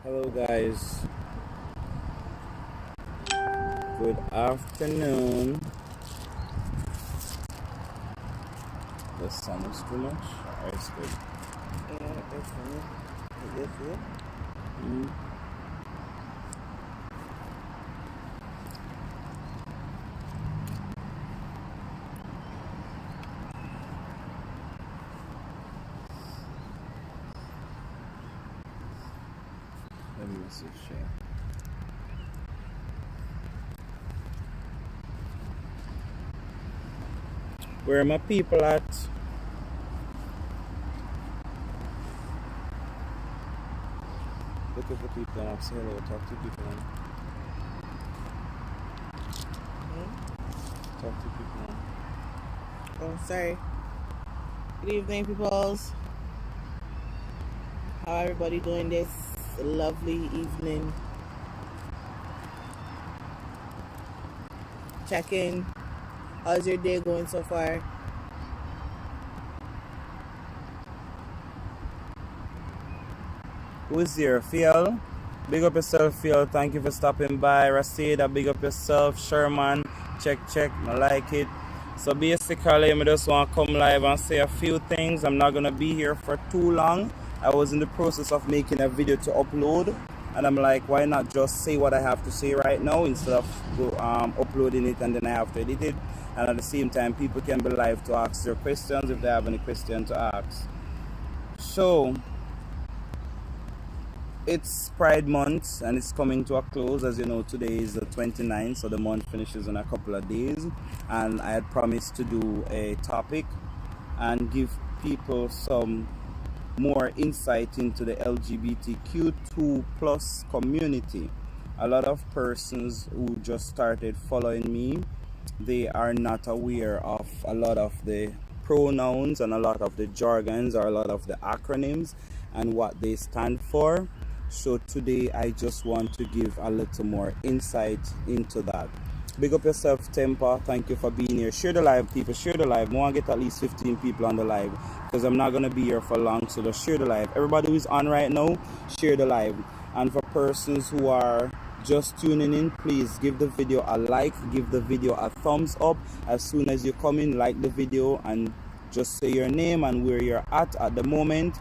Hello guys, good afternoon. The sun is too much, or it's good. Yeah, it's funny. Is it? Mm. Let me message share. Where are my people at? Look at the people and I'll say hello, talk to people now. Talk to people now. Oh, sorry. Good evening, peoples. How everybody doing this lovely evening? Check in. How's your day going so far? Who's here? Phil? Big up yourself, Phil. Thank you for stopping by. Rasida, big up yourself. Sherman, check. I like it. So basically, I just want to come live and say a few things. I'm not going to be here for too long. I was in the process of making a video to upload. And I'm like, why not just say what I have to say right now instead of uploading it and then I have to edit it. And at the same time, people can be live to ask their questions if they have any question to ask. So it's Pride Month and it's coming to a close. As you know, today is the 29th, so the month finishes in a couple of days. And I had promised to do a topic and give people some more insight into the LGBTQ2 plus community. A lot of persons who just started following me, they are not aware of a lot of the pronouns and a lot of the jargons or a lot of the acronyms and what they stand for. So today I just want to give a little more insight into that. Big up yourself, Temper. Thank you for being here. Share the live, people. Share the live. I want to get at least 15 people on the live because I'm not going to be here for long. So just share the live. Everybody who is on right now, share the live. And for persons who are just tuning in, please give the video a like. Give the video a thumbs up. As soon as you come in, like the video and just say your name and where you're at the moment.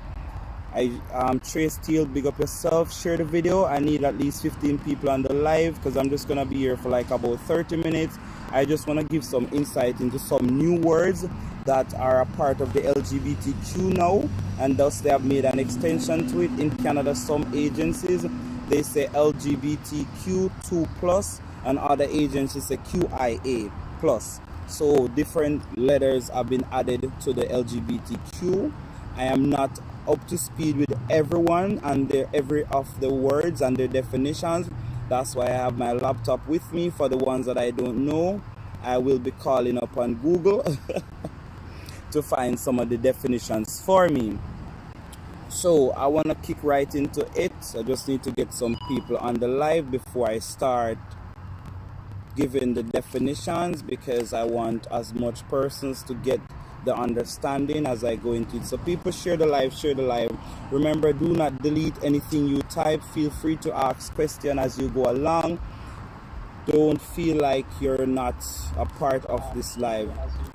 Trey Steele, big up yourself. Share the video. I need at least 15 people on the live because I'm just gonna be here for like about 30 minutes. I just want to give some insight into some new words that are a part of the LGBTQ now, and thus they have made an extension to it. In Canada, some agencies they say LGBTQ2 plus, and other agencies say QIA plus. So different letters have been added to the LGBTQ. I am not up to speed with everyone and every of the words and the definitions. That's why I have my laptop with me. For the ones that I don't know, I will be calling up on Google to find some of the definitions for me. So I want to kick right into it. I just need to get some people on the live before I start giving the definitions, because I want as much persons to get the understanding as I go into it. So people, share the live, share the live. Remember, do not delete anything you type. Feel free to ask questions as you go along. Don't feel like you're not a part of this live.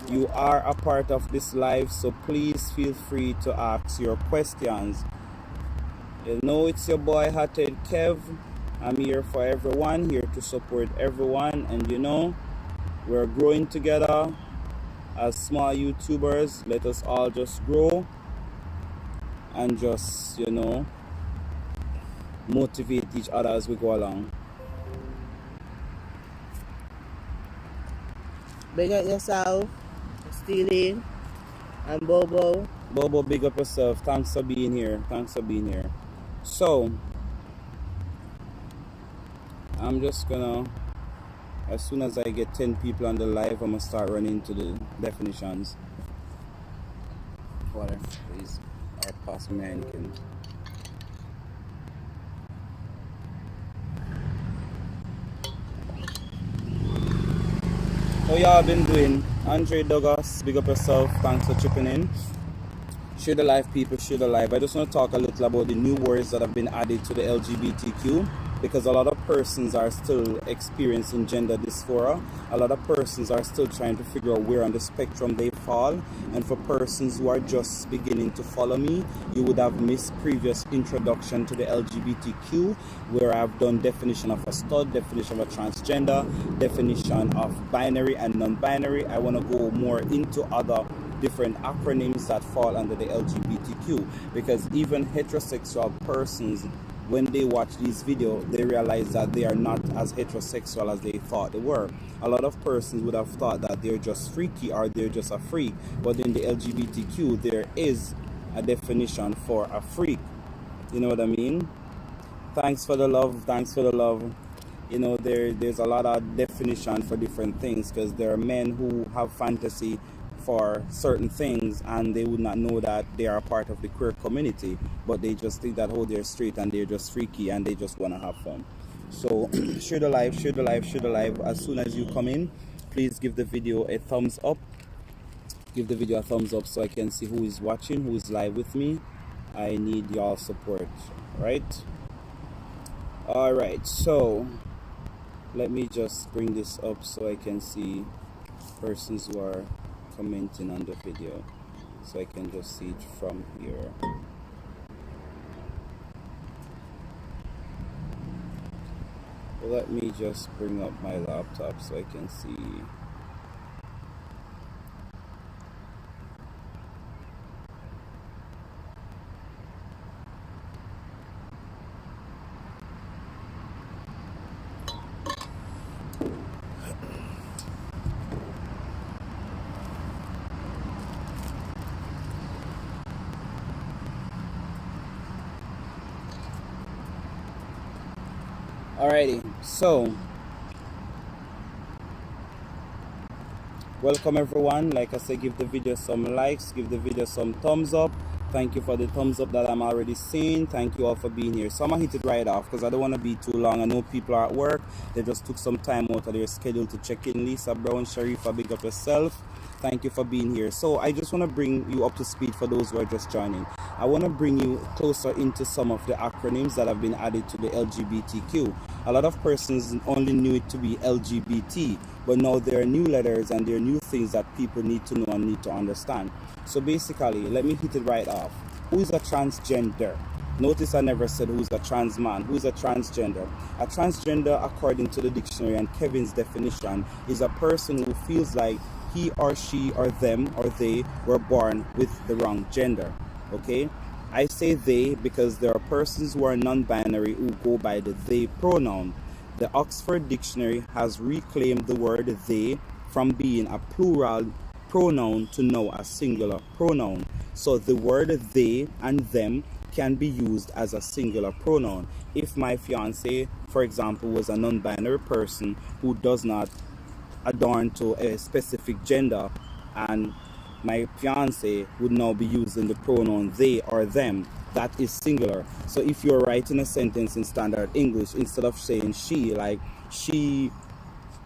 You are a part of this live, so please feel free to ask your questions. You know, it's your boy Hothead Kev. I'm here for everyone, here to support everyone, and you know, we're growing together. As small YouTubers, let us all just grow and just, you know, motivate each other as we go along. Big up yourself, Steely, and Bobo. Bobo, big up yourself. Thanks for being here. So, I'm just gonna, as soon as I get 10 people on the live, I'm gonna start running into the definitions. Water, please. Or pass me anything. How y'all been doing? Andre Douglas, big up yourself. Thanks for chipping in. Share the life, people, share the life. I just want to talk a little about the new words that have been added to the LGBTQ, because a lot of persons are still experiencing gender dysphoria. A lot of persons are still trying to figure out where on the spectrum they fall. And for persons who are just beginning to follow me, you would have missed previous introduction to the LGBTQ, where I've done definition of a stud, definition of a transgender, definition of binary and non-binary. I want to go more into other different acronyms that fall under the LGBTQ, because even heterosexual persons, when they watch these videos, they realize that they are not as heterosexual as they thought they were. A lot of persons would have thought that they're just freaky or they're just a freak, but in the LGBTQ there is a definition for a freak. You know what I mean? Thanks for the love, thanks for the love. You know, there's a lot of definition for different things, because there are men who have fantasy for certain things and they would not know that they are a part of the queer community, but they just think that, oh, they're straight and they're just freaky and they just want to have fun. So share the live, share the live, share the live. As soon as you come in, please give the video a thumbs up. Give the video a thumbs up so I can see who is watching, who is live with me. I need y'all support, right? All right, so let me just bring this up so I can see persons who are commenting on the video, so I can just see it from here. Let me just bring up my laptop so I can see. Alrighty, so welcome everyone. Like I said, give the video some likes, give the video some thumbs up. Thank you for the thumbs up that I'm already seeing. Thank you all for being here. So I'm gonna hit it right off because I don't want to be too long. I know people are at work. They just took some time out of their schedule to check in. Lisa Brown, Sharifa, big up yourself. Thank you for being here. So I just want to bring you up to speed for those who are just joining. I want to bring you closer into some of the acronyms that have been added to the LGBTQ. A lot of persons only knew it to be LGBT, but now there are new letters and there are new things that people need to know and need to understand. So basically, let me hit it right off. Who is a transgender? Notice I never said who's a trans man. Who's a transgender? A transgender, according to the dictionary and Kevin's definition, is a person who feels like he or she or them or they were born with the wrong gender. Okay? I say they because there are persons who are non-binary who go by the they pronoun. The Oxford Dictionary has reclaimed the word they from being a plural pronoun to now a singular pronoun. So the word they and them can be used as a singular pronoun. If my fiance, for example, was a non-binary person who does not adorn to a specific gender, and my fiance would now be using the pronoun they or them, that is singular. So if you're writing a sentence in standard English, instead of saying she, like she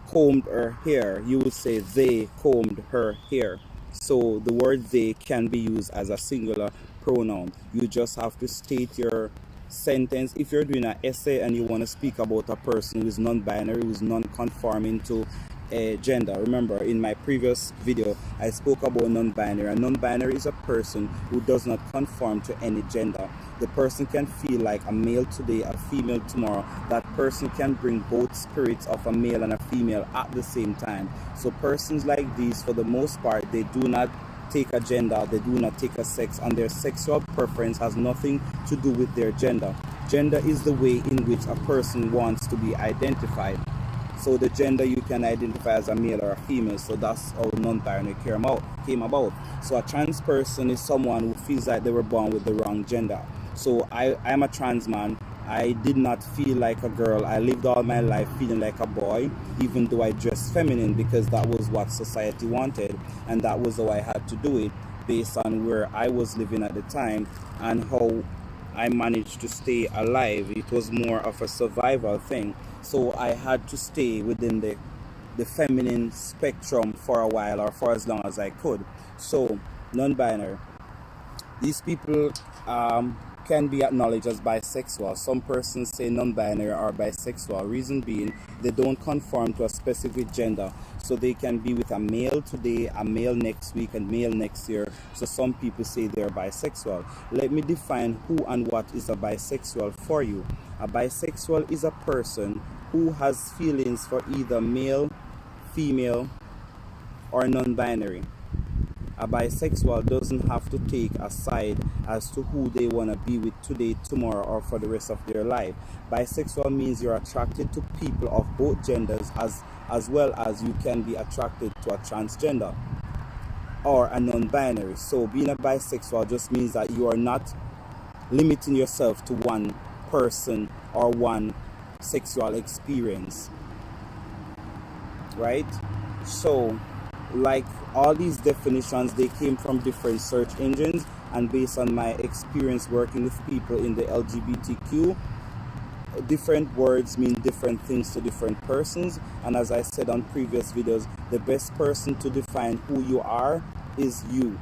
combed her hair, you would say they combed her hair. So the word they can be used as a singular pronoun. You just have to state your sentence. If you're doing an essay and you want to speak about a person who is non-binary, who is non-conforming to a gender. Remember, in my previous video, I spoke about non-binary. A non-binary is a person who does not conform to any gender. The person can feel like a male today, a female tomorrow. That person can bring both spirits of a male and a female at the same time. So persons like these, for the most part, they do not take a gender, they do not take a sex, and their sexual preference has nothing to do with their gender. Gender is the way in which a person wants to be identified. So the gender you can identify as a male or a female. So that's how non-binary came about. So a trans person is someone who feels like they were born with the wrong gender. So I'm a trans man. I did not feel like a girl. I lived all my life feeling like a boy, even though I dressed feminine because that was what society wanted, and that was how I had to do it based on where I was living at the time and how I managed to stay alive. It was more of a survival thing. So I had to stay within the feminine spectrum for a while, or for as long as I could. So non-binary. These people can be acknowledged as bisexual. Some persons say non-binary or bisexual. Reason being, they don't conform to a specific gender. So they can be with a male today, a male next week, and male next year. So some people say they're bisexual. Let me define who and what is a bisexual for you. A bisexual is a person who has feelings for either male, female, or non-binary. A bisexual doesn't have to take a side as to who they want to be with today, tomorrow, or for the rest of their life. Bisexual means you're attracted to people of both genders, as well as you can be attracted to a transgender or a non-binary. So being a bisexual just means that you are not limiting yourself to one person or one sexual experience, right? So like all these definitions, they came from different search engines, and based on my experience working with people in the LGBTQ, different words mean different things to different persons. And as I said on previous videos, the best person to define who you are is you.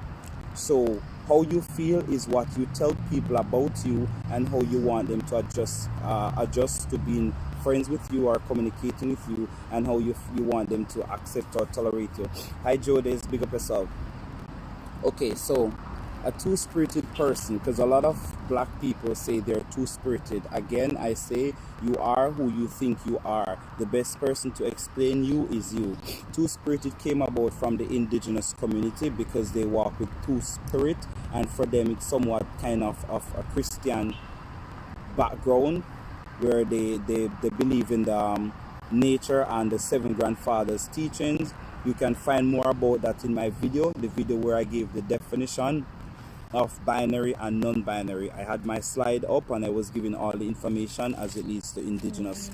So how you feel is what you tell people about you, and how you want them to adjust to being friends with you or communicating with you, and how you want them to accept or tolerate you. Hi Joe, there's big up yourself. Okay, so a two-spirited person, because a lot of black people say they're two-spirited. Again, I say you are who you think you are. The best person to explain you is you. Two-spirited came about from the indigenous community because they walk with two-spirit, and for them it's somewhat kind of a Christian background, where they believe in the nature and the seven grandfathers teachings. You can find more about that in my video, the video where I gave the definition of binary and non-binary. I had my slide up and I was giving all the information as it leads to indigenous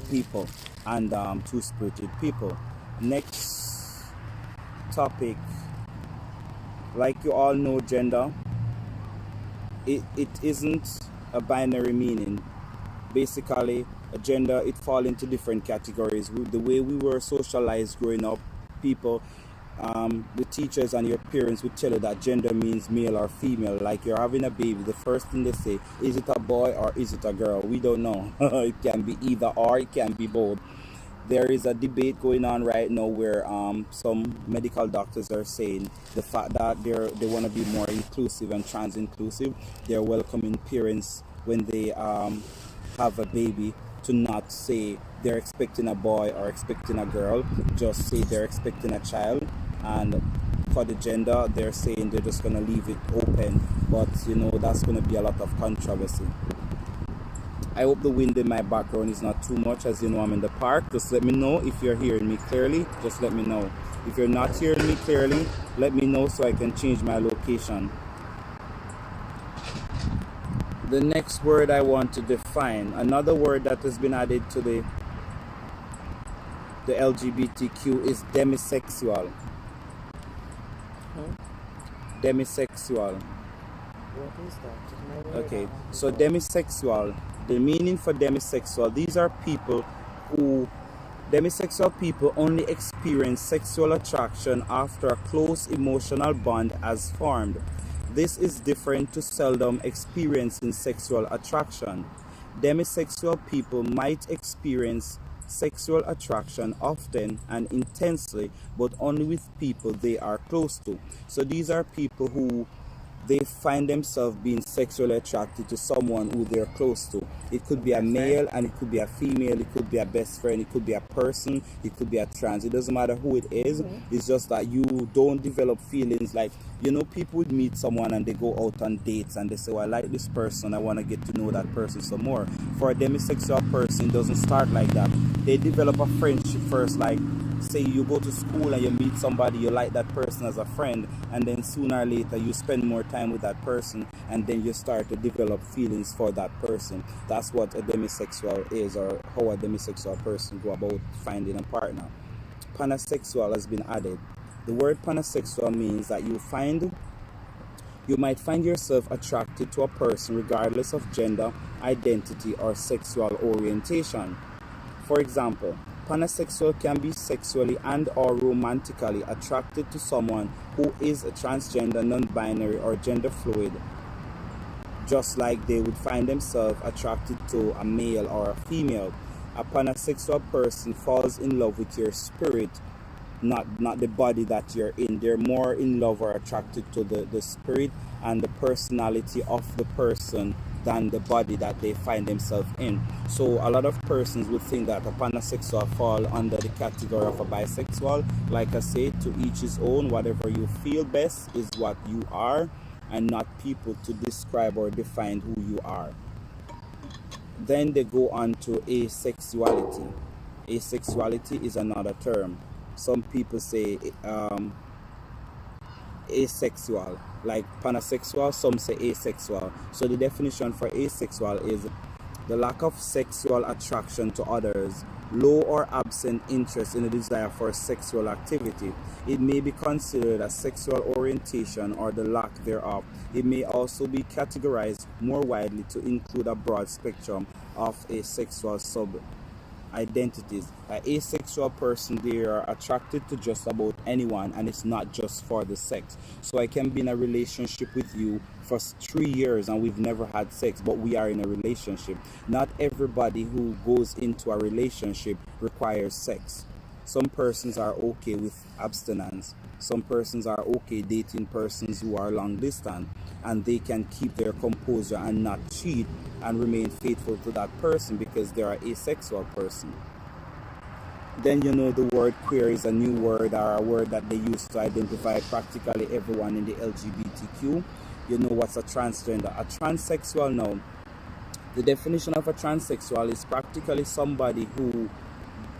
people and two-spirited people. Next topic, like you all know, gender, it isn't a binary meaning. Basically, a gender, it falls into different categories. The way we were socialized growing up, people, the teachers and your parents would tell you that gender means male or female. Like you're having a baby, the first thing they say, is it a boy or is it a girl? We don't know. It can be either or, it can be both. There is a debate going on right now where some medical doctors are saying the fact that they want to be more inclusive and trans inclusive. They're welcoming parents when they have a baby to not say they're expecting a boy or expecting a girl, just say they're expecting a child. And for the gender, they're saying they're just going to leave it open, but you know, that's going to be a lot of controversy. I hope the wind in my background is not too much. As you know, I'm in the park. Just let me know if you're hearing me clearly. Just let me know. If you're not hearing me clearly, let me know so I can change my location. The next word I want to define, another word that has been added to the LGBTQ is demisexual. Demisexual. What is that? Okay, so demisexual, the meaning for demisexual, these are people who, demisexual people only experience sexual attraction after a close emotional bond has formed. This is different to seldom experiencing sexual attraction. Demisexual people might experience sexual attraction often and intensely, but only with people they are close to. So these are people who they find themselves being sexually attracted to someone who they're close to. It could be a male and it could be a female, it could be a best friend, it could be a person, it could be a trans. It doesn't matter who it is. It's just that you don't develop feelings like, you know, people would meet someone and they go out on dates and they say, well, I like this person, I want to get to know that person some more. For a demisexual person, it doesn't start like that. They develop a friendship first, like say you go to school and you meet somebody, you like that person as a friend, and then sooner or later you spend more time with that person, and then you start to develop feelings for that person. That's what a demisexual is, or how a demisexual person go about finding a partner. Pansexual has been added. The word pansexual means that you might find yourself attracted to a person regardless of gender, identity, or sexual orientation. For example, pansexual can be sexually and or romantically attracted to someone who is a transgender, non-binary, or gender fluid, just like they would find themselves attracted to a male or a female. A pansexual person falls in love with your spirit, not the body that you're in. They're more in love or attracted to the spirit and the personality of the person than the body that they find themselves in. So a lot of persons would think that a pansexual fall under the category of a bisexual. Like I say, to each his own. Whatever you feel best is what you are, and not people to describe or define who you are. Then they go on to asexuality. Asexuality is another term. Some people say asexual, like pansexual, some say asexual. So the definition for asexual is the lack of sexual attraction to others, low or absent interest in the desire for sexual activity. It may be considered a sexual orientation or the lack thereof. It may also be categorized more widely to include a broad spectrum of asexual sub-identities. An asexual person, they are attracted to just about anyone, and it's not just for the sex. So I can be in a relationship with you for 3 years and we've never had sex, but we are in a relationship. Not everybody who goes into a relationship requires sex. Some persons are okay with abstinence. Some persons are okay dating persons who are long distance, and they can keep their composure and not cheat and remain faithful to that person because they are asexual person. Then you know the word queer is a new word, or a word that they use to identify practically everyone in the LGBTQ. You know what's a transgender. A transsexual now, the definition of a transsexual is practically somebody who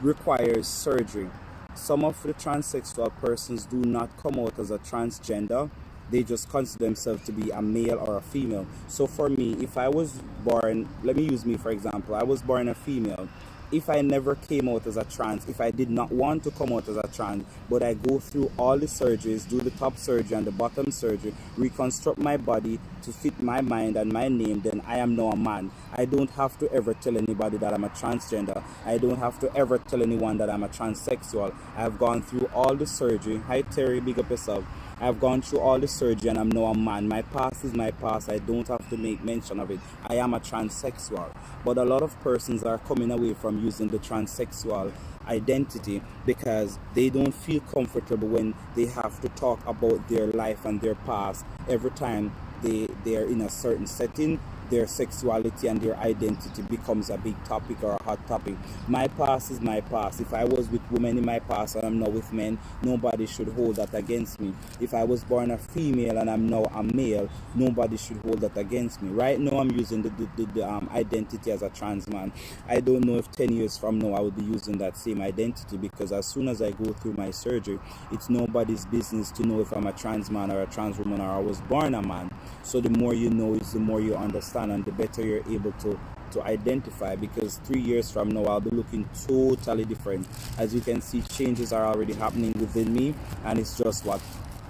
requires surgery. Some of the transsexual persons do not come out as a transgender. They just consider themselves to be a male or a female. So for me, if I was born, let me use me for example, I was born a female. If I never came out as a trans, if I did not want to come out as a trans, but I go through all the surgeries, do the top surgery and the bottom surgery, reconstruct my body to fit my mind and my name, then I am now a man. I don't have to ever tell anybody that I'm a transgender. I don't have to ever tell anyone that I'm a transsexual. I've gone through all the surgery. Hi Terry, big up yourself. I've gone through all the surgery and I'm now a man. My past is my past. I don't have to make mention of it. I am a transsexual. But a lot of persons are coming away from using the transsexual identity because they don't feel comfortable when they have to talk about their life and their past. Every time they are in a certain setting, their sexuality and their identity becomes a big topic or a hot topic. My past is my past. If I was with women in my past and I'm now with men, nobody should hold that against me. If I was born a female and I'm now a male, nobody should hold that against me. Right now I'm using the identity as a trans man. I don't know if 10 years from now I will be using that same identity, because as soon as I go through my surgery, it's nobody's business to know if I'm a trans man or a trans woman or I was born a man. So the more you know is the more you understand, and the better you're able to identify, because 3 years from now I'll be looking totally different. As you can see, changes are already happening within me, and it's just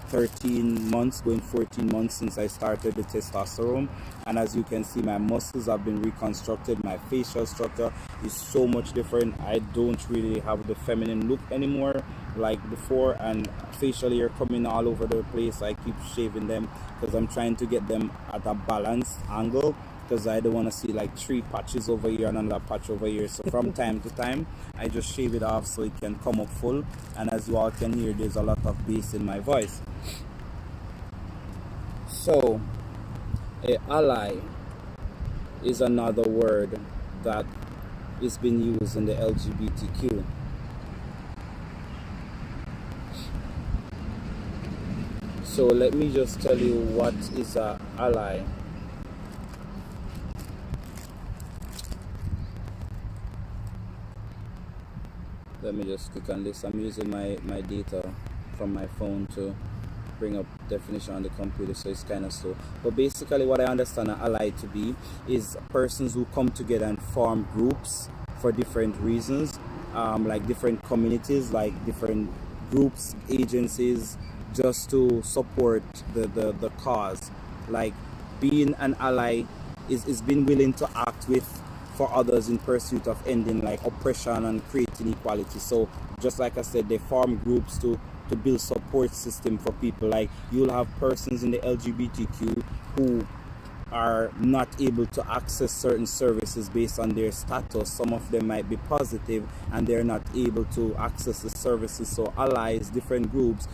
13 months, going 14 months since I started the testosterone. And as you can see, my muscles have been reconstructed. My facial structure is so much different. I don't really have the feminine look anymore like before, and facial hair coming all over the place. I keep shaving them because I'm trying to get them at a balanced angle, because I don't want to see like 3 patches over here and another patch over here. So from time to time I just shave it off so it can come up full. And as you all can hear, there's a lot of bass in my voice. So a ally is another word that is being used in the LGBTQ. So let me just tell you what is an ally. Let me just click on this. I'm using my data from my phone to bring up definition on the computer, so it's kind of slow. But basically what I understand an ally to be is persons who come together and form groups for different reasons, like different communities, like different groups, agencies, just to support the cause. Like being an ally is being willing to act with for others in pursuit of ending like oppression and creating equality. So just like I said, they form groups to to build support system for people. Like you'll have persons in the LGBTQ who are not able to access certain services based on their status. Some of them might be positive and they're not able to access the services. So allies, different groups,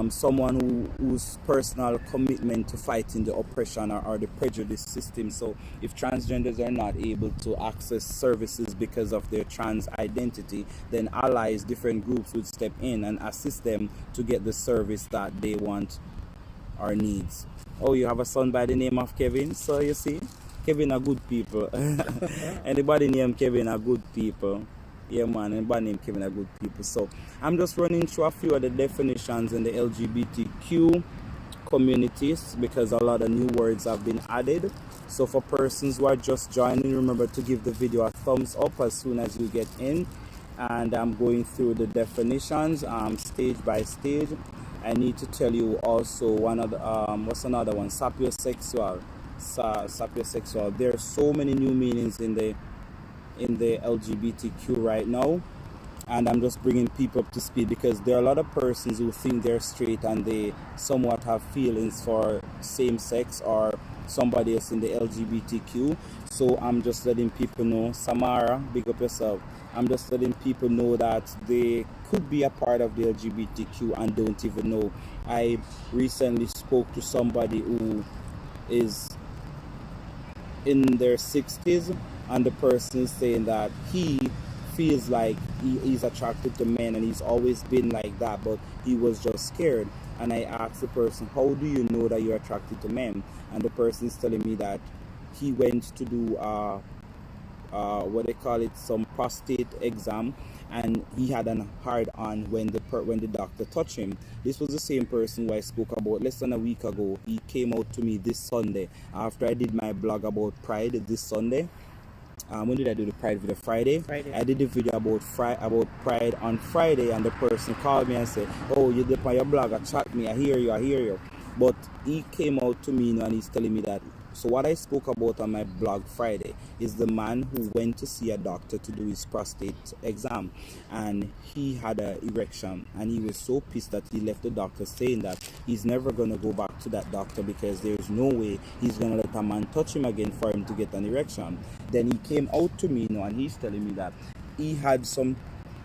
someone whose personal commitment to fighting the oppression or the prejudice system. So if transgenders are not able to access services because of their trans identity, then allies, different groups would step in and assist them to get the service that they want or needs. Oh, you have a son by the name of Kevin, so you see, Kevin are good people. Anybody named Kevin are good people. Yeah, man, anybody named Kevin are good people. So I'm just running through a few of the definitions in the LGBTQ communities because a lot of new words have been added. So for persons who are just joining, remember to give the video a thumbs up as soon as you get in. And I'm going through the definitions stage by stage. I need to tell you also one of the what's another one? Sapiosexual. Sapiosexual. There are so many new meanings in the LGBTQ right now, and I'm just bringing people up to speed because there are a lot of persons who think they're straight and they somewhat have feelings for same sex or somebody else in the LGBTQ. So I'm just letting people know. Samara, big up yourself. I'm just letting people know that they could be a part of the LGBTQ and don't even know. I recently spoke to somebody who is in their 60s, and the person is saying that he feels like he's attracted to men and he's always been like that, but he was just scared. And I asked the person, how do you know that you're attracted to men? And the person is telling me that he went to do what they call it, some prostate exam, and he had an hard on when the doctor touched him. This was the same person who I spoke about less than a week ago. He came out to me this Sunday after I did my blog about Pride this Sunday. When did I do the Pride video? Friday. I did the video about Pride on Friday, and the person called me and said, "Oh, you did on your blog, I chat me, I hear you." But he came out to me and he's telling me that. So what I spoke about on my blog Friday is the man who went to see a doctor to do his prostate exam, and he had an erection, and he was so pissed that he left the doctor saying that he's never going to go back to that doctor because there's no way he's going to let a man touch him again for him to get an erection. Then he came out to me and he's telling me that he had some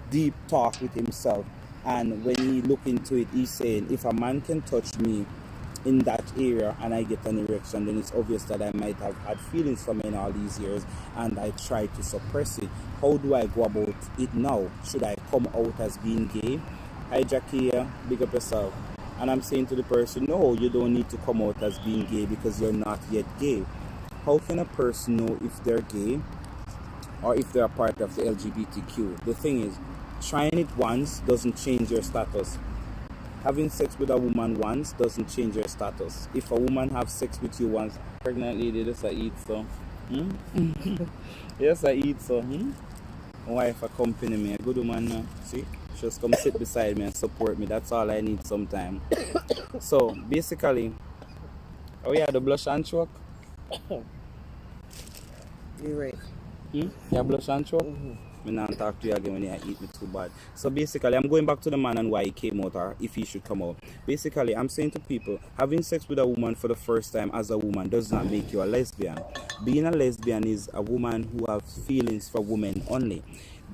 deep talk with himself, and when he looked into it, he's saying, if a man can touch me in that area and I get an erection, then it's obvious that I might have had feelings for men all these years and I try to suppress it. How do I go about it now? Should I come out as being gay? Hi Jackie, big up yourself. And I'm saying to the person, no, you don't need to come out as being gay because you're not yet gay. How can a person know if they're gay or if they're a part of the LGBTQ? The thing is, trying it once doesn't change your status. Having sex with a woman once doesn't change your status. If a woman have sex with you once, pregnant lady, just I eat so. Yes, I eat so. My wife accompany me, a good woman now. See, just come sit beside me and support me. That's all I need sometime. So basically, oh yeah, the blush and choke. You're right. Yeah, blush and choke. Me not talk to you again when you eat me too bad. So basically, I'm going back to the man and why he came out or if he should come out. Basically, I'm saying to people, having sex with a woman for the first time as a woman does not make you a lesbian. Being a lesbian is a woman who has feelings for women only.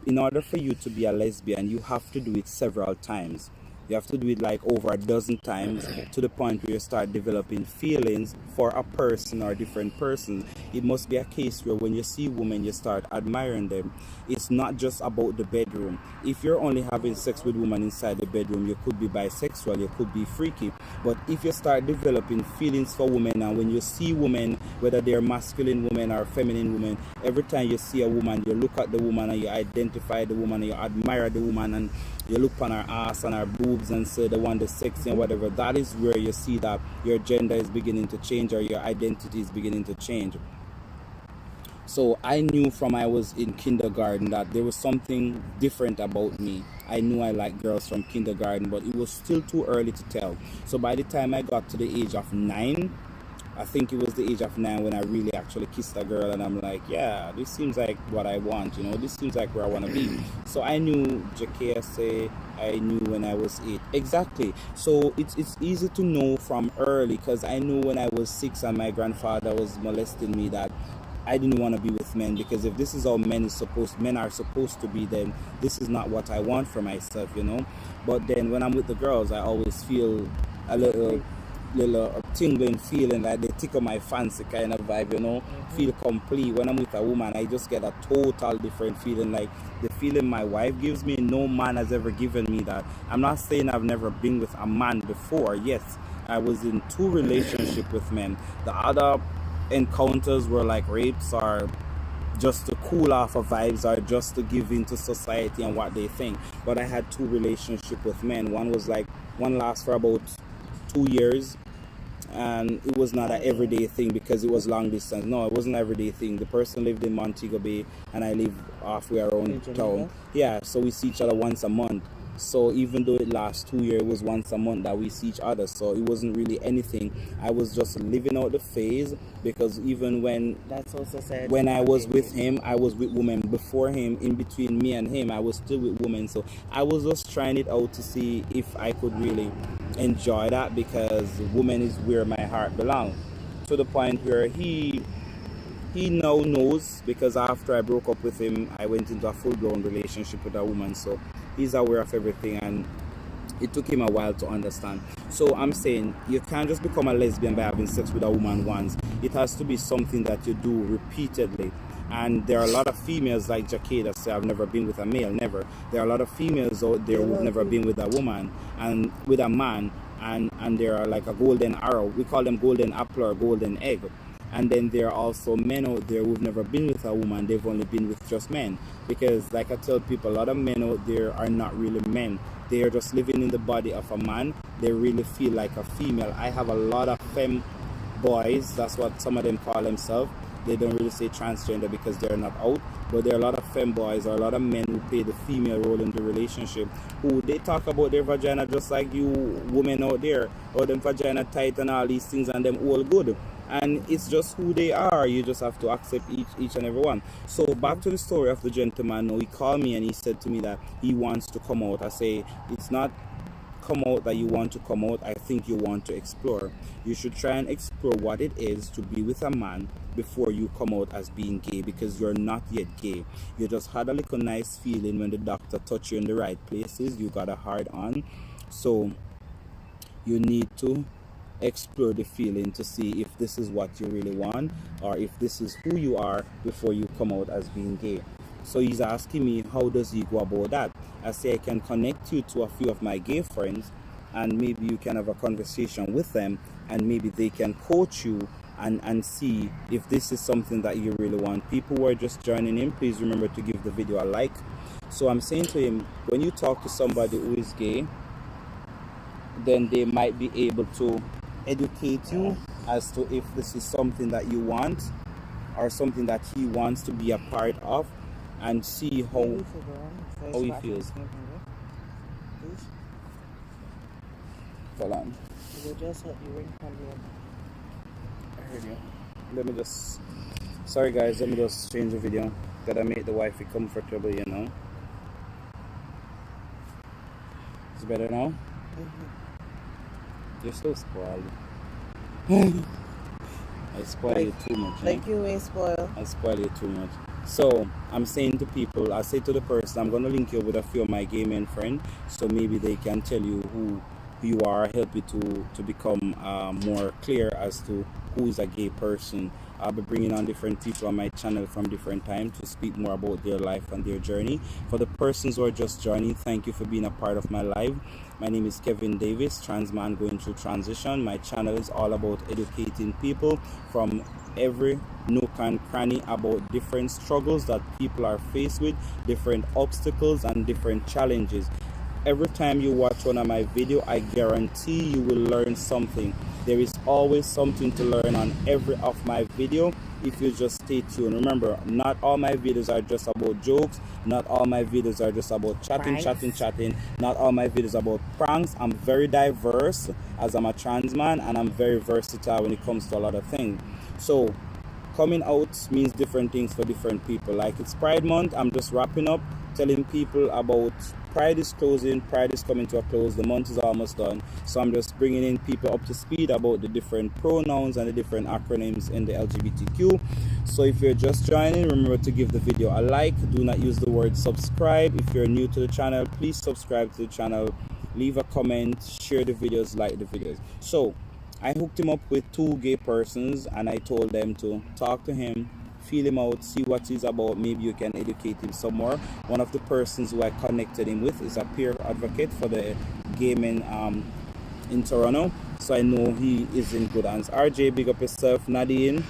In order for you to be a lesbian, you have to do it several times. You have to do it like over a dozen times to the point where you start developing feelings for a person or different persons. It must be a case where when you see women, you start admiring them. It's not just about the bedroom. If you're only having sex with women inside the bedroom, you could be bisexual, you could be freaky. But if you start developing feelings for women, and when you see women, whether they're masculine women or feminine women, every time you see a woman, you look at the woman and you identify the woman and you admire the woman and you look on her ass and her boobs and say the one that's sexy and whatever, that is where you see that your gender is beginning to change or your identity is beginning to change. So I knew from I was in kindergarten that there was something different about me. I knew I liked girls from kindergarten, but it was still too early to tell. So by the time I got to the age of 9, I think it was the age of 9 when I really actually kissed a girl, and I'm like, yeah, this seems like what I want, you know, this seems like where I want to be. So I knew JKSA, I knew when I was 8. Exactly. So it's easy to know from early, because I knew when I was 6 and my grandfather was molesting me that I didn't want to be with men, because if this is how men are supposed to be, then this is not what I want for myself, you know. But then when I'm with the girls, I always feel a little tingling feeling, like they tickle my fancy kind of vibe, you know. Feel complete. When I'm with a woman, I just get a total different feeling, like the feeling my wife gives me. No man has ever given me that. I'm not saying I've never been with a man before. Yes, I was in 2 relationships with men. The other encounters were like rapes, or just to cool off of vibes, or just to give into society and what they think. But I had 2 relationships with men. One last for about 2 years, and it was not an everyday thing because it was long distance. No, it wasn't an everyday thing. The person lived in Montego Bay and I live halfway around town. Yeah, so we see each other once a month. So even though it lasts 2 years, it was once a month that we see each other. So it wasn't really anything. I was just living out the phase, because even when I was with him, I was with women. Before him, in between me and him, I was still with women. So I was just trying it out to see if I could really enjoy that, because woman is where my heart belongs. To the point where he now knows, because after I broke up with him, I went into a full-blown relationship with a woman. So he's aware of everything, and it took him a while to understand. So I'm saying you can't just become a lesbian by having sex with a woman once. It has to be something that you do repeatedly. And there are a lot of females like Jackie say, I've never been with a male, never. There are a lot of females out there who've never been with a woman and with a man, and there are like a golden arrow. We call them golden apple or golden egg. And then there are also men out there who've never been with a woman, they've only been with just men. Because like I tell people, a lot of men out there are not really men. They are just living in the body of a man. They really feel like a female. I have a lot of femme boys, that's what some of them call themselves. They don't really say transgender because they're not out, but there are a lot of femboys or a lot of men who play the female role in the relationship, who they talk about their vagina just like you women out there, or them vagina tight and all these things, and them all good. And it's just who they are. You just have to accept each and every one. So back to the story of the gentleman. Now, he called me and he said to me that he wants to come out. I say, it's not come out that you want to come out. I think you want to explore. You should try and explore what it is to be with a man before you come out as being gay, because you're not yet gay. You just had a little nice feeling when the doctor touched you in the right places. You got a hard on. So you need to explore the feeling to see if this is what you really want, or if this is who you are, before you come out as being gay. So he's asking me, how does he go about that? I say, I can connect you to a few of my gay friends, and maybe you can have a conversation with them, and maybe they can coach you and see if this is something that you really want. People who are just joining in, please remember to give the video a like. So I'm saying to him, when you talk to somebody who is gay, then they might be able to educate you as to if this is something that you want, or something that he wants to be a part of, and see how he feels. Hold on. I heard you. Let me just, sorry guys, let me just change the video. Gotta make the wifey comfortable, you know. It's better now? You're so spoiled. I spoil you too much. Like you ain't spoiled. I spoil you too much. So I'm saying to people, I say to the person, I'm gonna link you with a few of my gay men friends, so maybe they can tell you who you are, help you to become more clear as to who is a gay person. I'll be bringing on different people on my channel from different times to speak more about their life and their journey. For the persons who are just joining, thank you for being a part of my life. My name is Kevin Davis, trans man going through transition. My channel is all about educating people from every nook and cranny about different struggles that people are faced with, different obstacles and different challenges. every time you watch one of my video, I guarantee you will learn something. There is always something to learn on every of my video if you just stay tuned. Remember, not all my videos are just about jokes. Not all my videos are just about chatting. Not all my videos are about pranks. I'm very diverse as I'm a trans man, and I'm very versatile when it comes to a lot of things. So coming out means different things for different people. Like, it's Pride Month, I'm just wrapping up, telling people about Pride is closing, Pride is coming to a close, the month is almost done. So I'm just bringing in people up to speed about the different pronouns and the different acronyms in the LGBTQ. So if you're just joining, remember to give the video a like. Do not use the word subscribe. If you're new to the channel, please subscribe to the channel, leave a comment, share the videos, like the videos. So I hooked him up with two gay persons, and I told them to talk to him, feel him out, see what he's about. Maybe you can educate him some more. One of the persons who I connected him with is a peer advocate for the gay men in Toronto, so I know he is in good hands. RJ, big up yourself. Nadine,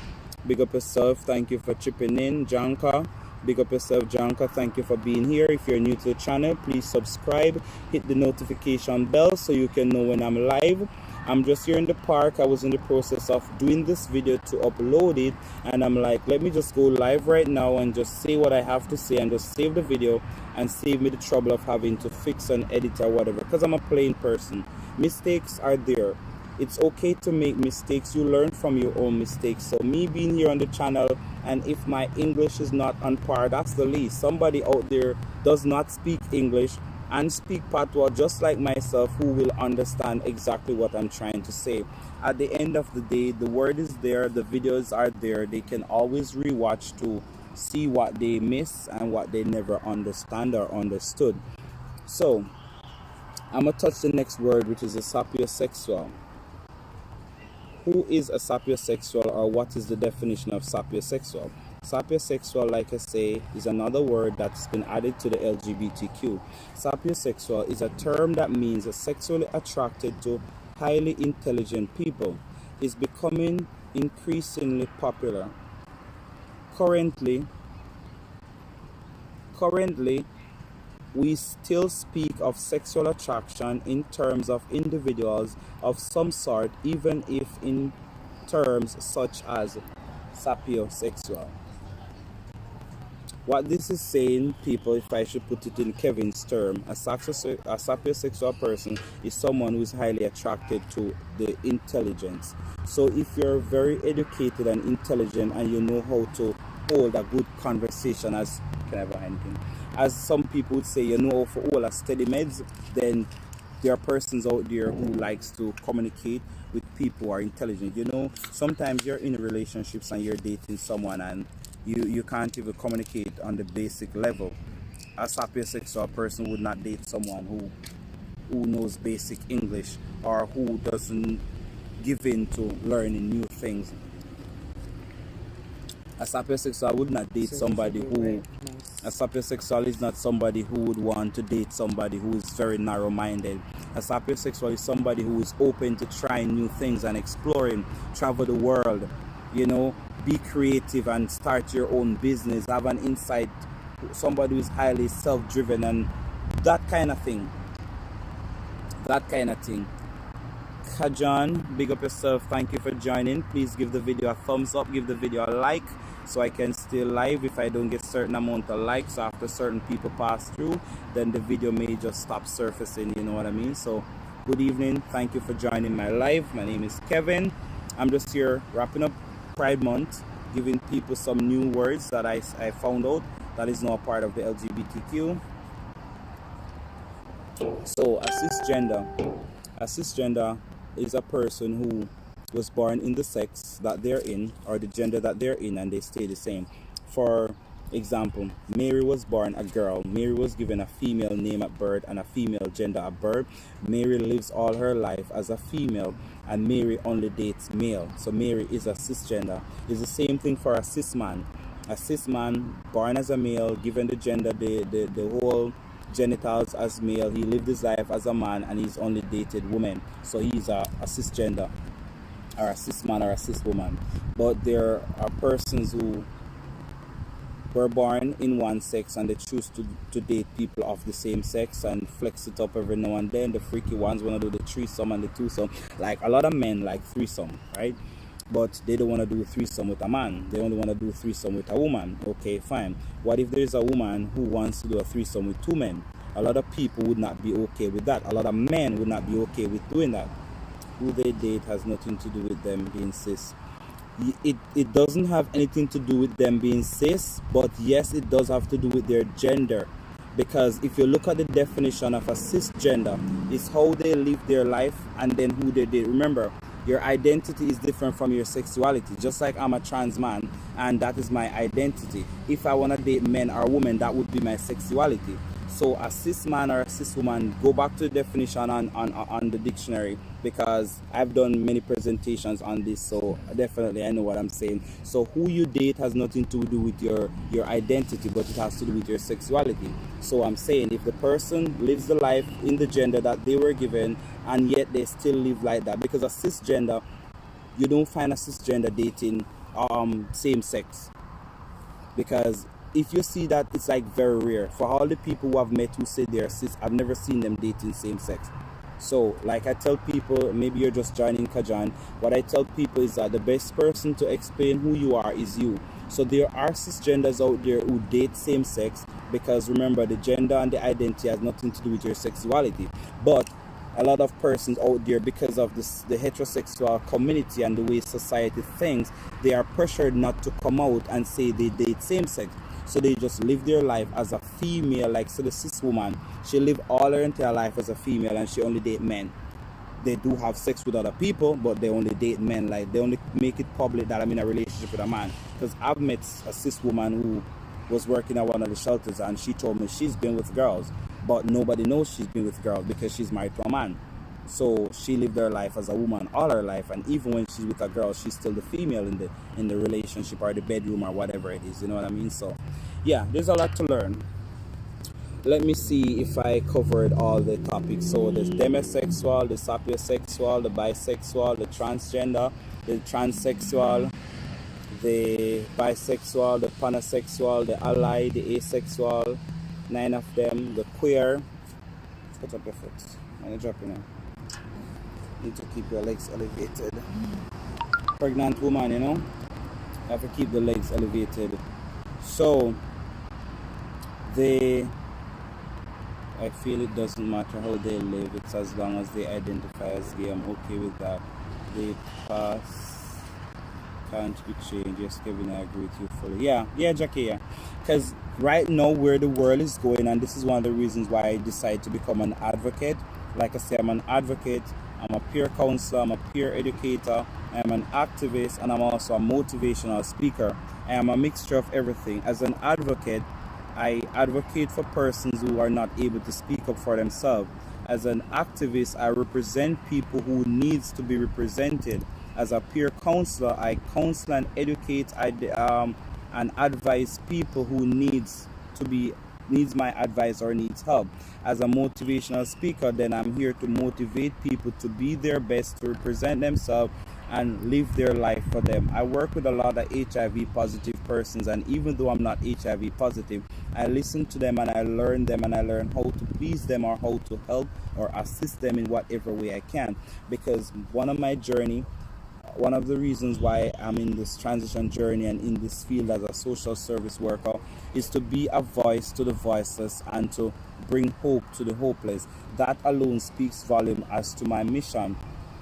big up yourself. Thank you for chipping in. Janka, big up yourself. Janka, thank you for being here. If you're new to the channel, please subscribe, hit the notification bell so you can know when I'm live. I'm just here in the park. I was in the process of doing this video to upload it, and I'm like, let me just go live right now and just say what I have to say and just save the video and save me the trouble of having to fix and edit or whatever, because I'm a plain person. Mistakes are there. It's okay to make mistakes. You learn from your own mistakes. So me being here on the channel, and if my English is not on par, that's the least. Somebody out there does not speak English and speak patois just like myself, who will understand exactly what I'm trying to say. At the end of the day, the word is there, the videos are there. They can always rewatch to see what they miss and what they never understand or understood. So I'm gonna touch the next word, which is a sapiosexual. Who is a sapiosexual, or what is the definition of sapiosexual? Sapiosexual, like I say, is another word that's been added to the LGBTQ. Sapiosexual is a term that means sexually attracted to highly intelligent people. It's becoming increasingly popular. Currently, we still speak of sexual attraction in terms of individuals of some sort, even if in terms such as sapiosexual. What this is saying, people, if I should put it in Kevin's term, a sapiosexual person is someone who is highly attracted to the intelligence. So if you're very educated and intelligent, and you know how to hold a good conversation, as can I have anything, as some people would say, you know how to hold a steady meds, then there are persons out there who likes to communicate with people who are intelligent. You know, sometimes you're in relationships and you're dating someone, and you can't even communicate on the basic level. A sapiosexual person would not date someone who knows basic English, or who doesn't give in to learning new things. A sapiosexual would not date somebody who... A sapiosexual is not somebody who would want to date somebody who is very narrow-minded. A sapiosexual is somebody who is open to trying new things and exploring, travel the world, you know, be creative and start your own business, have an insight, somebody who is highly self-driven, and that kind of thing. Kajan, big up yourself. Thank you for joining. Please give the video a thumbs up, give the video a like, so I can stay live. If I don't get certain amount of likes after certain people pass through, then the video may just stop surfacing, you know what I mean? So good evening, thank you for joining my live. My name is Kevin. I'm just here wrapping up Pride Month, giving people some new words that I found out that is now a part of the LGBTQ. So a cisgender is a person who was born in the sex that they're in, or the gender that they're in, and they stay the same. For example, Mary was born a girl. Mary was given a female name at birth and a female gender at birth. Mary lives all her life as a female, and Mary only dates male. So Mary is a cisgender. It's the same thing for a cis man. A cis man born as a male, given the gender, the whole genitals as male, he lived his life as a man, and he's only dated women. So he's a cisgender, or a cis man, or a cis woman. But there are persons who were born in one sex and they choose to date people of the same sex and flex it up every now and then. The freaky ones want to do the threesome and the twosome. Like a lot of men like threesome, right? But they don't want to do threesome with a man. They only want to do threesome with a woman. Okay, fine. What if there's a woman who wants to do a threesome with two men? A lot of people would not be okay with that. A lot of men would not be okay with doing that. Who they date has nothing to do with them being cis. It doesn't have anything to do with them being cis, but yes, it does have to do with their gender. Because if you look at the definition of a cisgender, it's how they live their life and then who they date. Remember, your identity is different from your sexuality. Just like I'm a trans man and that is my identity. If I want to date men or women, that would be my sexuality. So a cis man or a cis woman, go back to the definition on the dictionary, because I've done many presentations on this, so definitely I know what I'm saying. So who you date has nothing to do with your identity, but it has to do with your sexuality. So I'm saying if the person lives the life in the gender that they were given and yet they still live like that, because a cisgender, you don't find a cisgender dating same sex, because if you see that, it's like very rare. For all the people who I've met who say they're cis, I've never seen them dating same sex. So like I tell people, maybe you're just joining Kajan, what I tell people is that the best person to explain who you are is you. So there are cisgenders out there who date same sex, because remember, the gender and the identity has nothing to do with your sexuality. But a lot of persons out there, because of this, the heterosexual community and the way society thinks, they are pressured not to come out and say they date same sex. So they just live their life as a female. Like, so the cis woman, she live all her entire life as a female and she only date men. They do have sex with other people, but they only date men. Like, they only make it public that I'm in a relationship with a man. Because I've met a cis woman who was working at one of the shelters and she told me she's been with girls, but nobody knows she's been with girls because she's married to a man. So she lived her life as a woman all her life, and even when she's with a girl, she's still the female in the relationship or the bedroom or whatever it is. You know what I mean? So yeah, there's a lot to learn. Let me see if I covered all the topics. So there's demisexual, the sapiosexual, the bisexual, the transgender, the transsexual, the bisexual, the pansexual, the ally, the asexual, 9 of them, the queer. Put up your foot. I'm gonna drop you now. Need to keep your legs elevated. Pregnant woman, you know, you have to keep the legs elevated. So I feel it doesn't matter how they live, it's as long as they identify as gay. I'm okay with that. They pass can't be changed. Yes, Kevin, I agree with you fully. Yeah, Jackie, yeah. Because right now where the world is going, and this is one of the reasons why I decided to become an advocate. Like I say, I'm an advocate, I'm a peer counselor, I'm a peer educator, I'm an activist, and I'm also a motivational speaker. I am a mixture of everything. As an advocate, I advocate for persons who are not able to speak up for themselves. As an activist, I represent people who needs to be represented. As a peer counselor, I counsel and educate and advise people who needs my advice or needs help. As a motivational speaker, then I'm here to motivate people to be their best, to represent themselves and live their life for them. I work with a lot of HIV positive persons, and even though I'm not HIV positive, I listen to them and I learn them, and I learn how to please them or how to help or assist them in whatever way I can. Because one of the reasons why I'm in this transition journey and in this field as a social service worker is to be a voice to the voiceless and to bring hope to the hopeless. That alone speaks volume as to my mission.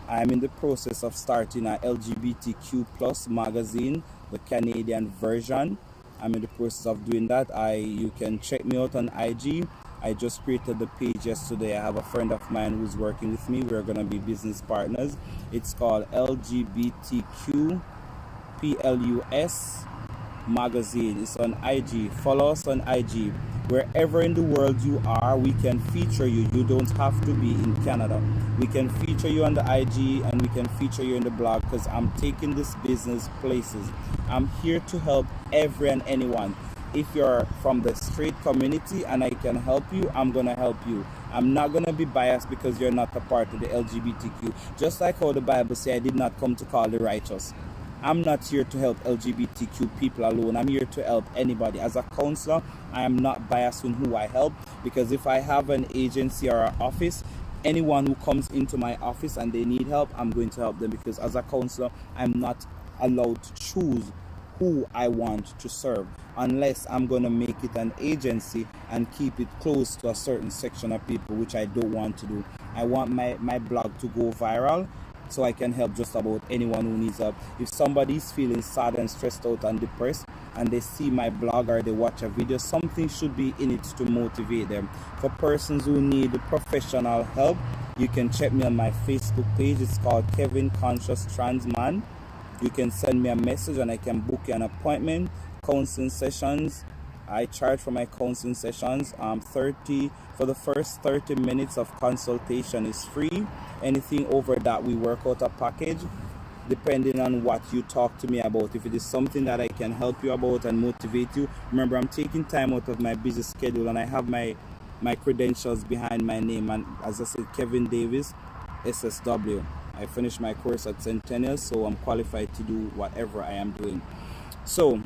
I'm in the process of starting a LGBTQ plus magazine, the Canadian version. I'm in the process of doing that. You can check me out on IG. I just created the page yesterday. I have a friend of mine who's working with me. We're going to be business partners. It's called LGBTQ Plus magazine. It's on IG. Follow us on IG. Wherever in the world you are, we can feature you. You don't have to be in Canada. We can feature you on the IG and we can feature you in the blog, because I'm taking this business places. I'm here to help every and anyone. If you're from the straight community and I can help you, I'm going to help you. I'm not going to be biased because you're not a part of the LGBTQ. Just like how the Bible says, I did not come to call the righteous. I'm not here to help LGBTQ people alone. I'm here to help anybody. As a counselor, I am not biased in who I help, because if I have an agency or an office, anyone who comes into my office and they need help, I'm going to help them, because as a counselor, I'm not allowed to choose who I want to serve, unless I'm going to make it an agency and keep it close to a certain section of people, which I don't want to do. I want my blog to go viral, so I can help just about anyone who needs help. If somebody's feeling sad and stressed out and depressed, and they see my blog or they watch a video, something should be in it to motivate them. For persons who need professional help, you can check me on my Facebook page. It's called Kevin Conscious Transman. You can send me a message and I can book you an appointment. Counseling sessions, I charge for my counseling sessions. 30 for the first 30 minutes of consultation is free. Anything over that, we work out a package depending on what you talk to me about. If it is something that I can help you about and motivate you, remember, I'm taking time out of my busy schedule, and I have my credentials behind my name. And as I said, Kevin Davis, SSW. I finished my course at Centennial, so I'm qualified to do whatever I am doing. So,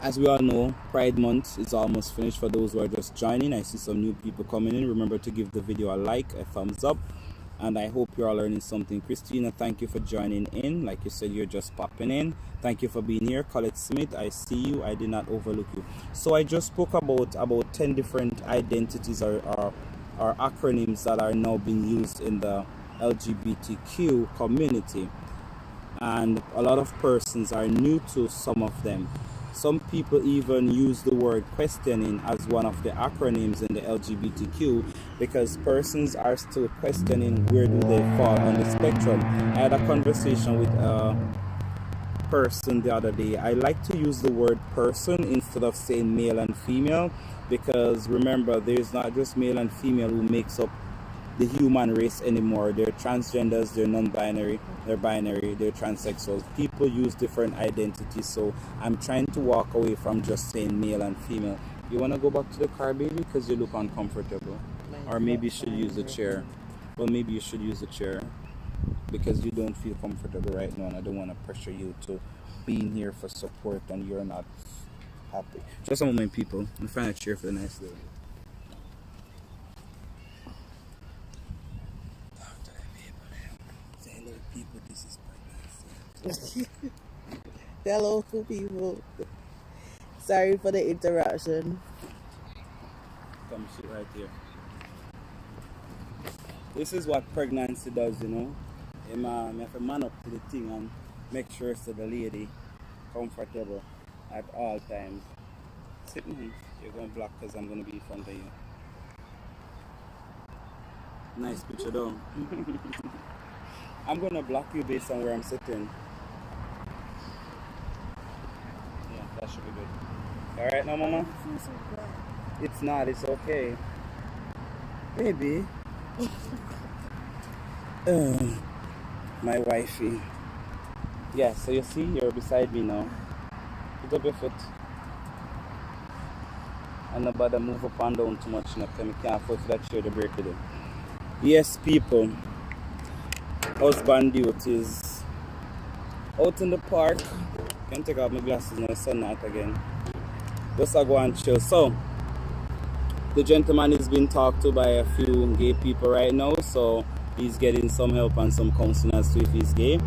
as we all know, Pride Month is almost finished. For those who are just joining, I see some new people coming in. Remember to give the video a like, a thumbs up, and I hope you're all learning something. Christina, thank you for joining in. Like you said, you're just popping in. Thank you for being here. Colette Smith, I see you. I did not overlook you. So I just spoke about 10 different identities or acronyms that are now being used in the LGBTQ community, and a lot of persons are new to some of them. Some people even use the word questioning as one of the acronyms in the LGBTQ, because persons are still questioning where do they fall on the spectrum. I had a conversation with a person the other day. I like to use the word person instead of saying male and female, because remember, there's not just male and female who makes up the human race anymore. They're transgenders, they're non-binary, they're binary, they're transsexuals. People use different identities, so I'm trying to walk away from just saying male and female. You want to go back to the car, baby, because you look uncomfortable? Or maybe you should use the chair. Well, maybe you should use the chair because you don't feel comfortable right now, and I don't want to pressure you to being here for support and you're not happy. Just a moment, people. I'm find a chair for the nice lady. People, this is pregnancy. Hello, people. Sorry for the interruption. Come sit right here. This is what pregnancy does, you know. I have to man up to the thing and make sure so the lady comfortable at all times. Sit me. You're going to block because I'm going to be in front of you. Nice picture though. I'm going to block you based on where I'm sitting. Yeah, that should be good. Alright now, mama? It's not, it's okay. Baby. My wifey. Yeah, so you see, you're beside me now. Put up your foot. And nobody move up and down too much, because I can't afford for that chair to break with it. Yes, people. Husband duties. Out in the park. Can take off my glasses now, sun out again. Just go and chill. So, the gentleman is being talked to by a few gay people right now, so he's getting some help and some counseling as to if he's gay.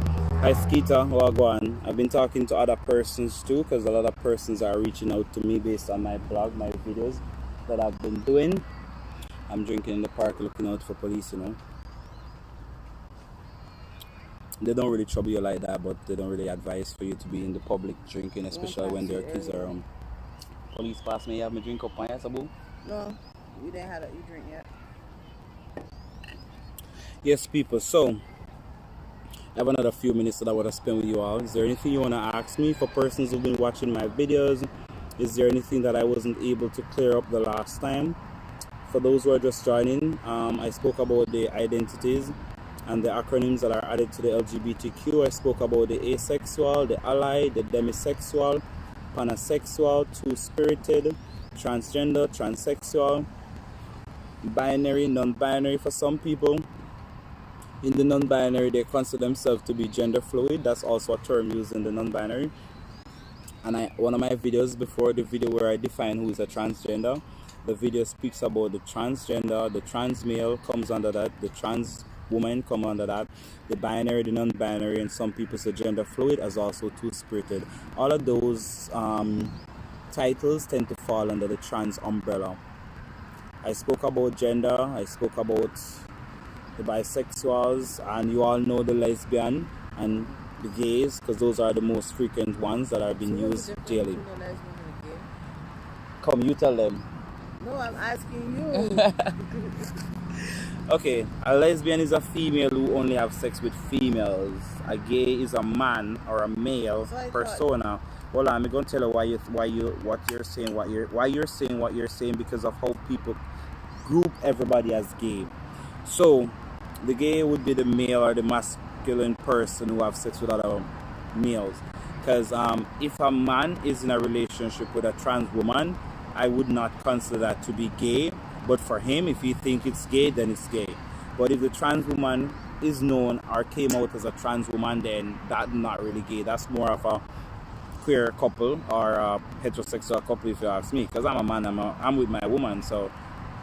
Hi Skeeter, Wagwan. I've been talking to other persons too, because a lot of persons are reaching out to me based on my blog, my videos that I've been doing. I'm drinking in the park looking out for police, you know. They don't really trouble you like that, but they don't really advise for you to be in the public drinking, especially when their kids are around. Police pass me, you have me drink up on you, Sabu? No, you didn't have you drink yet. Yes, people, so I have another few minutes that I want to spend with you all. Is there anything you want to ask me? For persons who've been watching my videos, is there anything that I wasn't able to clear up the last time? For those who are just joining, I spoke about the identities and the acronyms that are added to the LGBTQ. I spoke about the asexual, the ally, the demisexual, pansexual, two-spirited, transgender, transsexual, binary, non-binary for some people, In the non-binary, they consider themselves to be gender fluid. That's also a term used in the non-binary. And one of my videos before, the video where I define who is a transgender, the video speaks about the transgender, the trans male comes under that, the trans woman come under that, the binary, the non-binary, and some people say gender fluid as also two-spirited. All of those titles tend to fall under the trans umbrella. I spoke about gender, I spoke about the bisexuals, and you all know the lesbian and the gays, because those are the most frequent ones that are being used daily. Come, you tell them. No, I'm asking you. Okay, a lesbian is a female who only have sex with females. A gay is a man or a male persona. Hold on, I'm gonna tell you why you're saying what you're saying because of how people group everybody as gay. So the gay would be the male or the masculine person who have sex with other males. Because if a man is in a relationship with a trans woman, I would not consider that to be gay. But for him, if he thinks it's gay, then it's gay. But if the trans woman is known or came out as a trans woman, then that's not really gay. That's more of a queer couple or a heterosexual couple, if you ask me. Because I'm a man, I'm with my woman, so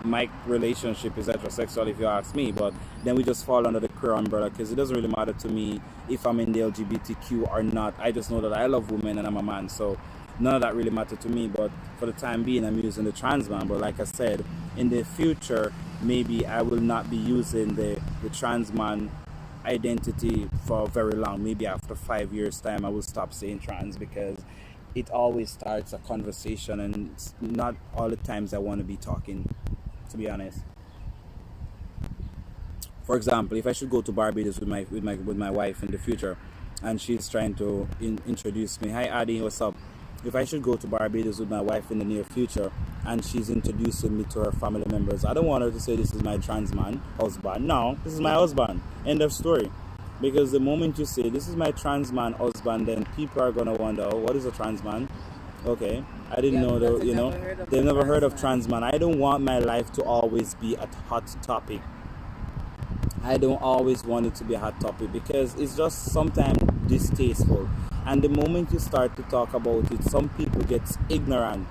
my relationship is heterosexual, if you ask me. But then we just fall under the queer umbrella, because it doesn't really matter to me if I'm in the LGBTQ or not. I just know that I love women and I'm a man, so none of that really matters to me. But for the time being, I'm using the trans man. But like I said, in the future, maybe I will not be using the trans man identity for very long. Maybe after 5 years time, I will stop saying trans, because it always starts a conversation, and it's not all the times I want to be talking, to be honest. For example, if I should go to Barbados with my wife in the future, and she's trying to introduce me, hi Adi, what's up? If I should go to Barbados with my wife in the near future and she's introducing me to her family members, I don't want her to say this is my trans man husband. No, this is my husband. End of story. Because the moment you say this is my trans man husband, then people are gonna wonder, oh, what is a trans man? Okay, I didn't know that. You know, they've never heard of trans man. I don't want my life to always be a hot topic. I don't always want it to be a hot topic, because it's just sometimes distasteful. And the moment you start to talk about it, some people get ignorant.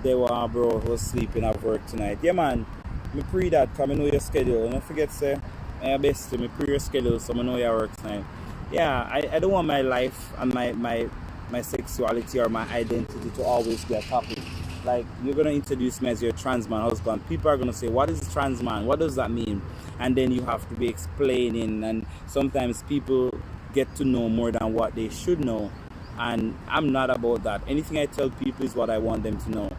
They were, bro, was sleeping at work tonight. Yeah, man, me pre that, because I know your schedule. Don't forget, say, my best, me pre your schedule, so I know your work tonight. Yeah, I don't want my life and my sexuality or my identity to always be a topic. Like, you're going to introduce me as your trans man husband. People are going to say, what is trans man? What does that mean? And then you have to be explaining. And sometimes people get to know more than what they should know. And I'm not about that. Anything I tell people is what I want them to know.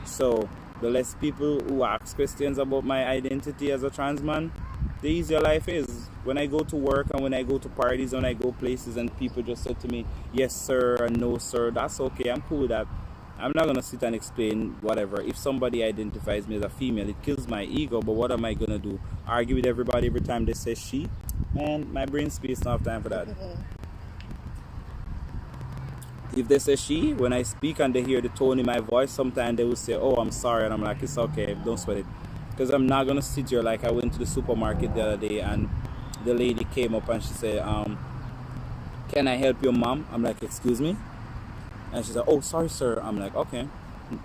So the less people who ask questions about my identity as a trans man, the easier life is. When I go to work and when I go to parties, when I go places and people just say to me, yes sir and no sir, that's okay. I'm cool with that. I'm not going to sit and explain whatever. If somebody identifies me as a female, it kills my ego, but what am I going to do? Argue with everybody every time they say she? Man, my brain space don't have time for that. If they say she, when I speak and they hear the tone in my voice, sometimes they will say, oh, I'm sorry. And I'm like, it's okay, don't sweat it. Because I'm not going to sit here. Like, I went to the supermarket the other day and the lady came up and she said, can I help your mom? I'm like, excuse me? And she said, oh, sorry, sir. I'm like, okay,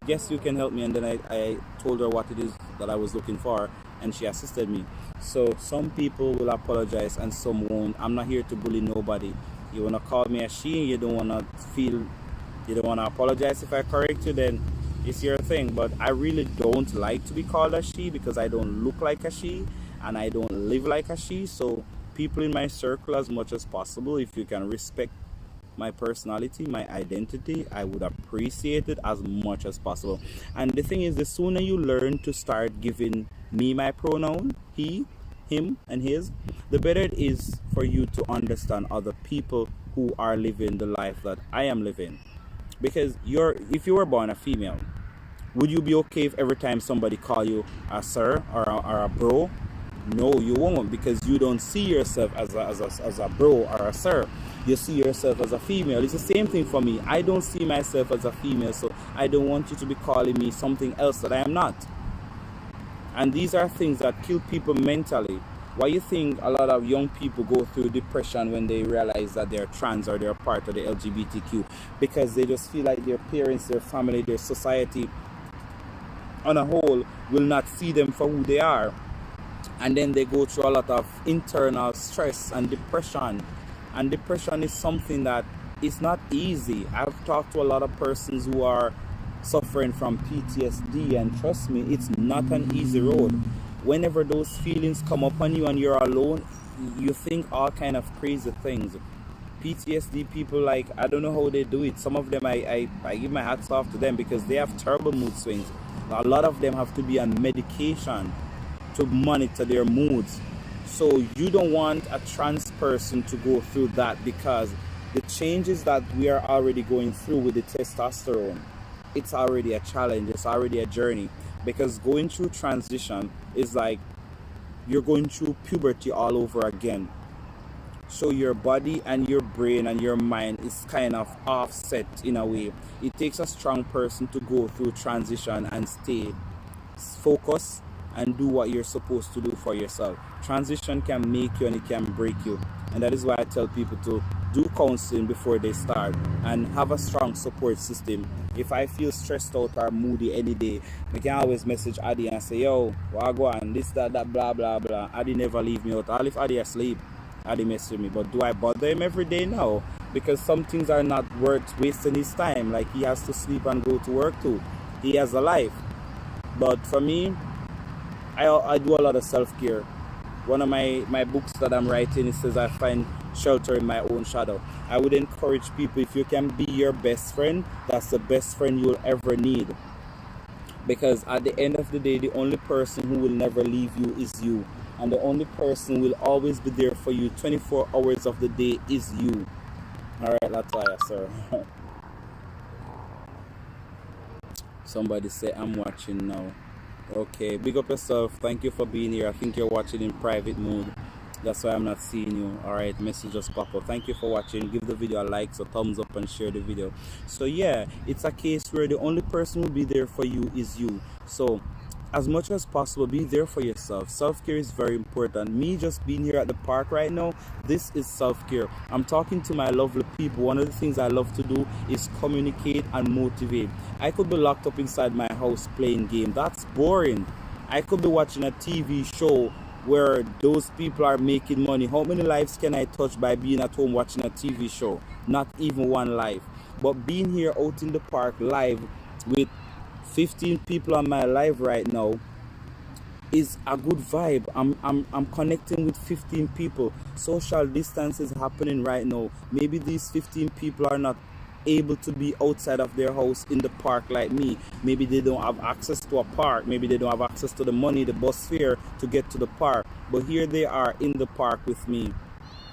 yes, you can help me. And then I told her what it is that I was looking for, and she assisted me. So some people will apologize and some won't. I'm not here to bully nobody. You want to call me a she, you don't want to apologize if I correct you, then it's your thing. But I really don't like to be called a she, because I don't look like a she and I don't live like a she. So people in my circle, as much as possible, if you can respect my personality, my identity, I would appreciate it as much as possible. And the thing is, the sooner you learn to start giving me my pronoun, he, him, and his, the better it is for you to understand other people who are living the life that I am living. Because if you were born a female, would you be okay if every time somebody call you a sir or a bro? No, you won't, because you don't see yourself as a bro or a sir. You see yourself as a female. It's the same thing for me. I don't see myself as a female, so I don't want you to be calling me something else that I am not. And these are things that kill people mentally. Why you think a lot of young people go through depression when they realize that they're trans or they're part of the LGBTQ? Because they just feel like their parents, their family, their society on a whole will not see them for who they are. And then they go through a lot of internal stress and depression. And depression is something that is not easy. I've talked to a lot of persons who are suffering from PTSD, and trust me, it's not an easy road. Whenever those feelings come upon you and you're alone, you think all kind of crazy things. PTSD people, like, I don't know how they do it. Some of them, I give my hats off to them, because they have terrible mood swings. A lot of them have to be on medication to monitor their moods. So you don't want a trans person to go through that, because the changes that we are already going through with the testosterone, it's already a challenge, it's already a journey. Because going through transition is like you're going through puberty all over again. So your body and your brain and your mind is kind of offset in a way. It takes a strong person to go through transition and stay focused and do what you're supposed to do for yourself. Transition can make you and it can break you. And that is why I tell people to do counseling before they start and have a strong support system. If I feel stressed out or moody any day, I can always message Adi and say, yo, wagwan, this, that, blah, blah, blah. Adi never leave me out. All if Adi asleep, Adi message me. But do I bother him every day? No. Because some things are not worth wasting his time. Like, he has to sleep and go to work too. He has a life. But for me, I do a lot of self-care. One of my books that I'm writing, it says I find shelter in my own shadow. I would encourage people, if you can be your best friend, that's the best friend you'll ever need. Because at the end of the day, the only person who will never leave you is you. And the only person who will always be there for you 24 hours of the day is you. Alright, Latoya, sir. Somebody say, I'm watching now. Okay, big up yourself. Thank you for being here. I think you're watching in private mode. That's why I'm not seeing you. Alright, message just pop up. Thank you for watching. Give the video a like, so thumbs up, and share the video. So yeah, it's a case where the only person who will be there for you is you. So as much as possible, be there for yourself. Self-care is very important. Me just being here at the park right now, this is self-care. I'm talking to my lovely people. One of the things I love to do is communicate and motivate. I could be locked up inside my house playing game. That's boring. I could be watching a TV show where those people are making money. How many lives can I touch by being at home watching a TV show? Not even one life. But being here out in the park live with 15 people on my live right now is a good vibe. I'm connecting with 15 people. Social distance is happening right now. Maybe these 15 people are not able to be outside of their house in the park like me. Maybe they don't have access to a park. Maybe they don't have access to the money, the bus fare to get to the park. But here they are in the park with me,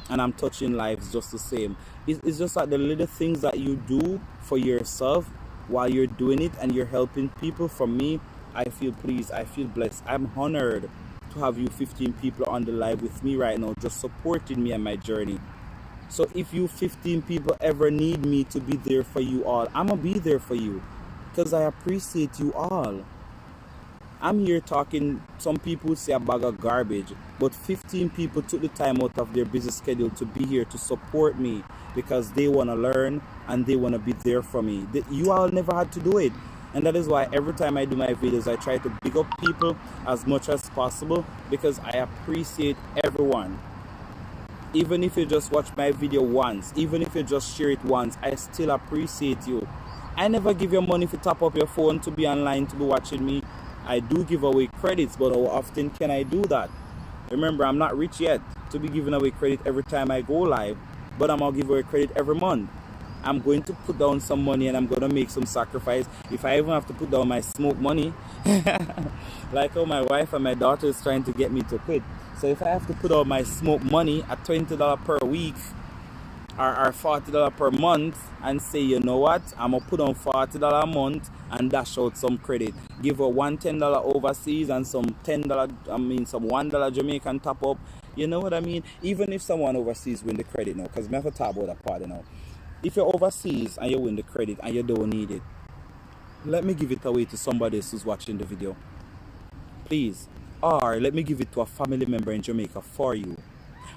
and I'm touching lives just the same. It's just like the little things that you do for yourself while you're doing it and you're helping people. For me, I feel pleased, I feel blessed. I'm honored to have you 15 people on the live with me right now, just supporting me and my journey. So if you 15 people ever need me to be there for you all, I'm gonna be there for you, because I appreciate you all. I'm here talking, some people say a bag of garbage, but 15 people took the time out of their busy schedule to be here to support me, because they want to learn and they want to be there for me. You all never had to do it. And that is why every time I do my videos, I try to big up people as much as possible, because I appreciate everyone. Even if you just watch my video once, even if you just share it once, I still appreciate you. I never give you money if you tap up your phone to be online, to be watching me. I do give away credits, but how often can I do that? Remember, I'm not rich yet to be giving away credit every time I go live, but I'm going to give away credit every month. I'm going to put down some money and I'm going to make some sacrifice. If I even have to put down my smoke money, like how my wife and my daughter is trying to get me to quit. So if I have to put out my smoke money at $20 per week or $40 per month and say, you know what, I'm going to put on $40 a month and dash out some credit. Give her one $10 overseas and some some $1 Jamaican top up. You know what I mean? Even if someone overseas win the credit now, because I have to talk about that part now. If you're overseas and you win the credit and you don't need it, let me give it away to somebody else who's watching the video. Please. or let me give it to a family member in Jamaica for you.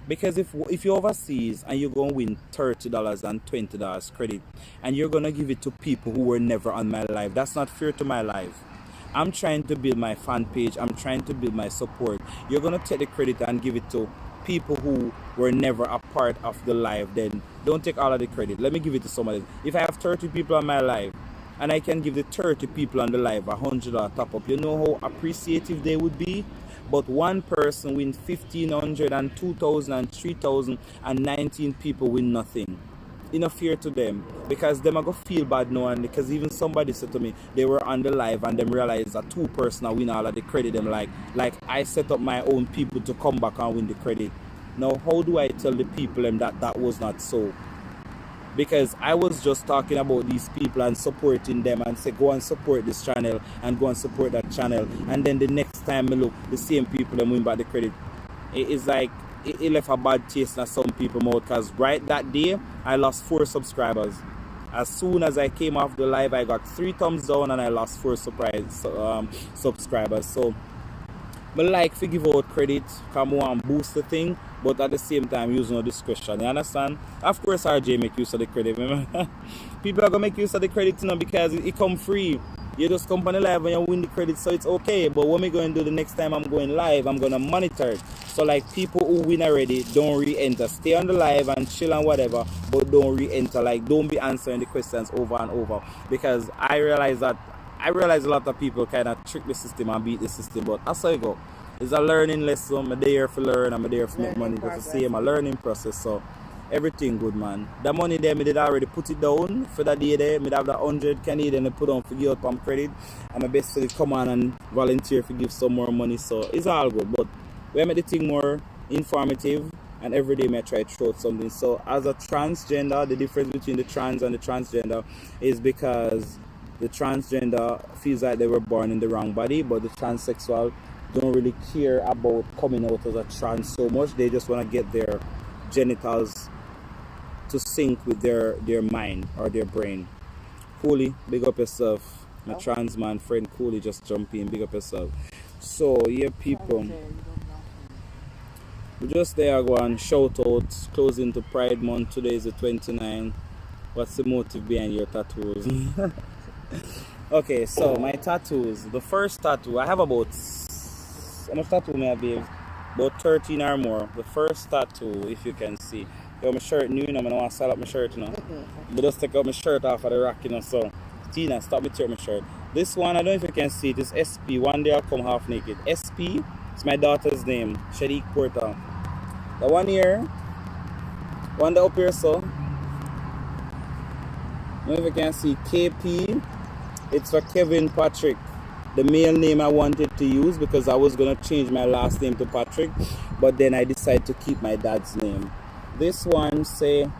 Because if you're overseas and you're going to win $30 and $20 credit and you're going to give it to people who were never on my live, that's not fair to my life. I'm trying to build my fan page. I'm trying to build my support. You're going to take the credit and give it to people who were never a part of the live. Then don't take all of the credit. Let me give it to somebody. If I have 30 people on my live and I can give the 30 people on the live $100 top up, you know how appreciative they would be? But one person win 1,500 and 2,000 and 3,000 and 19 people win nothing. Enough fear to them, because them are going to feel bad now. And because even somebody said to me they were on the live and them realized that two person win all of the credit. Them like I set up my own people to come back and win the credit. Now how do I tell the people them that was not so? Because I was just talking about these people and supporting them and say go and support this channel and go and support that channel, and then the next time I look, the same people them win back the credit. It's like it left a bad taste in some people's mouth, because right that day I lost 4 subscribers. As soon as I came off the live, I got 3 thumbs down and I lost 4 subscribers. So I like to give out credit, come on, boost the thing, but at the same time use no discretion. You understand? Of course RJ make use of the credit. People are gonna make use of the credit, you know, because it come free. You just come on the live and you win the credit, so it's okay. But what am I going to do the next time I'm going live? I'm going to monitor it. So like people who win already, don't re-enter. Stay on the live and chill and whatever, but don't re-enter. Like, don't be answering the questions over and over. Because I realize a lot of people kind of trick the system and beat the system. But that's how it go. It's a learning lesson. I'm there for learn. I'm there for make money. It's the same, a learning process. So everything good, man. The money there, me did already put it down for that day there. Me have that 100 Canadian to put on for give out palm credit. And my best to come on and volunteer to give some more money. So it's all good. But we make the thing more informative, and every day I try to throw out something. So as a transgender, the difference between the trans and the transgender is because the transgender feels like they were born in the wrong body, but the transsexual don't really care about coming out as a trans so much. They just want to get their genitals to sync with their mind or their brain. Cooley, big up yourself. My trans man friend Cooley just jump in, big up yourself. So yeah, people, we just there go and shout out, closing to Pride Month. Today is the 29th. What's the motive behind your tattoos? Okay, so my tattoos. The first tattoo, I have about, how much tattoo may I be? About 13 or more. The first tattoo, if you can see. Yo, my shirt new, you know, I don't want to sell up my shirt, you know. But just take out my shirt off of the rack, you know, so. Tina, stop me tear my shirt. This one, I don't know if you can see it, it's SP. One day I'll come half naked. SP, it's my daughter's name, Shadiq Porter. The one here, one up here, so. I don't know if you can see KP, it's for Kevin Patrick. The male name I wanted to use because I was going to change my last name to Patrick, but then I decided to keep my dad's name. This one say,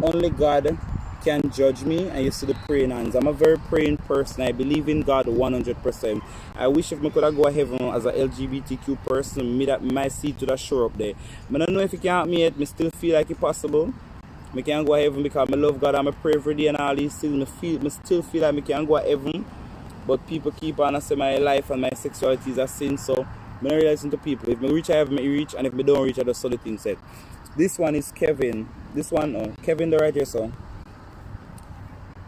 only God can judge me, and you see the praying hands. I'm a very praying person. I believe in God 100%. I wish if I could go to heaven as a LGBTQ person, me that my seat to that shore up there. I don't know if you can help me yet. I still feel like it's possible. I can go to heaven because I love God and I pray every day and all these things. I still feel like I can go to heaven. But people keep on saying my life and my sexuality is a sin, so I'm not realizing to people. If I reach, I have me reach, and if I don't reach, I just saw the thing said. This one is Kevin. This one, Kevin the right here, so.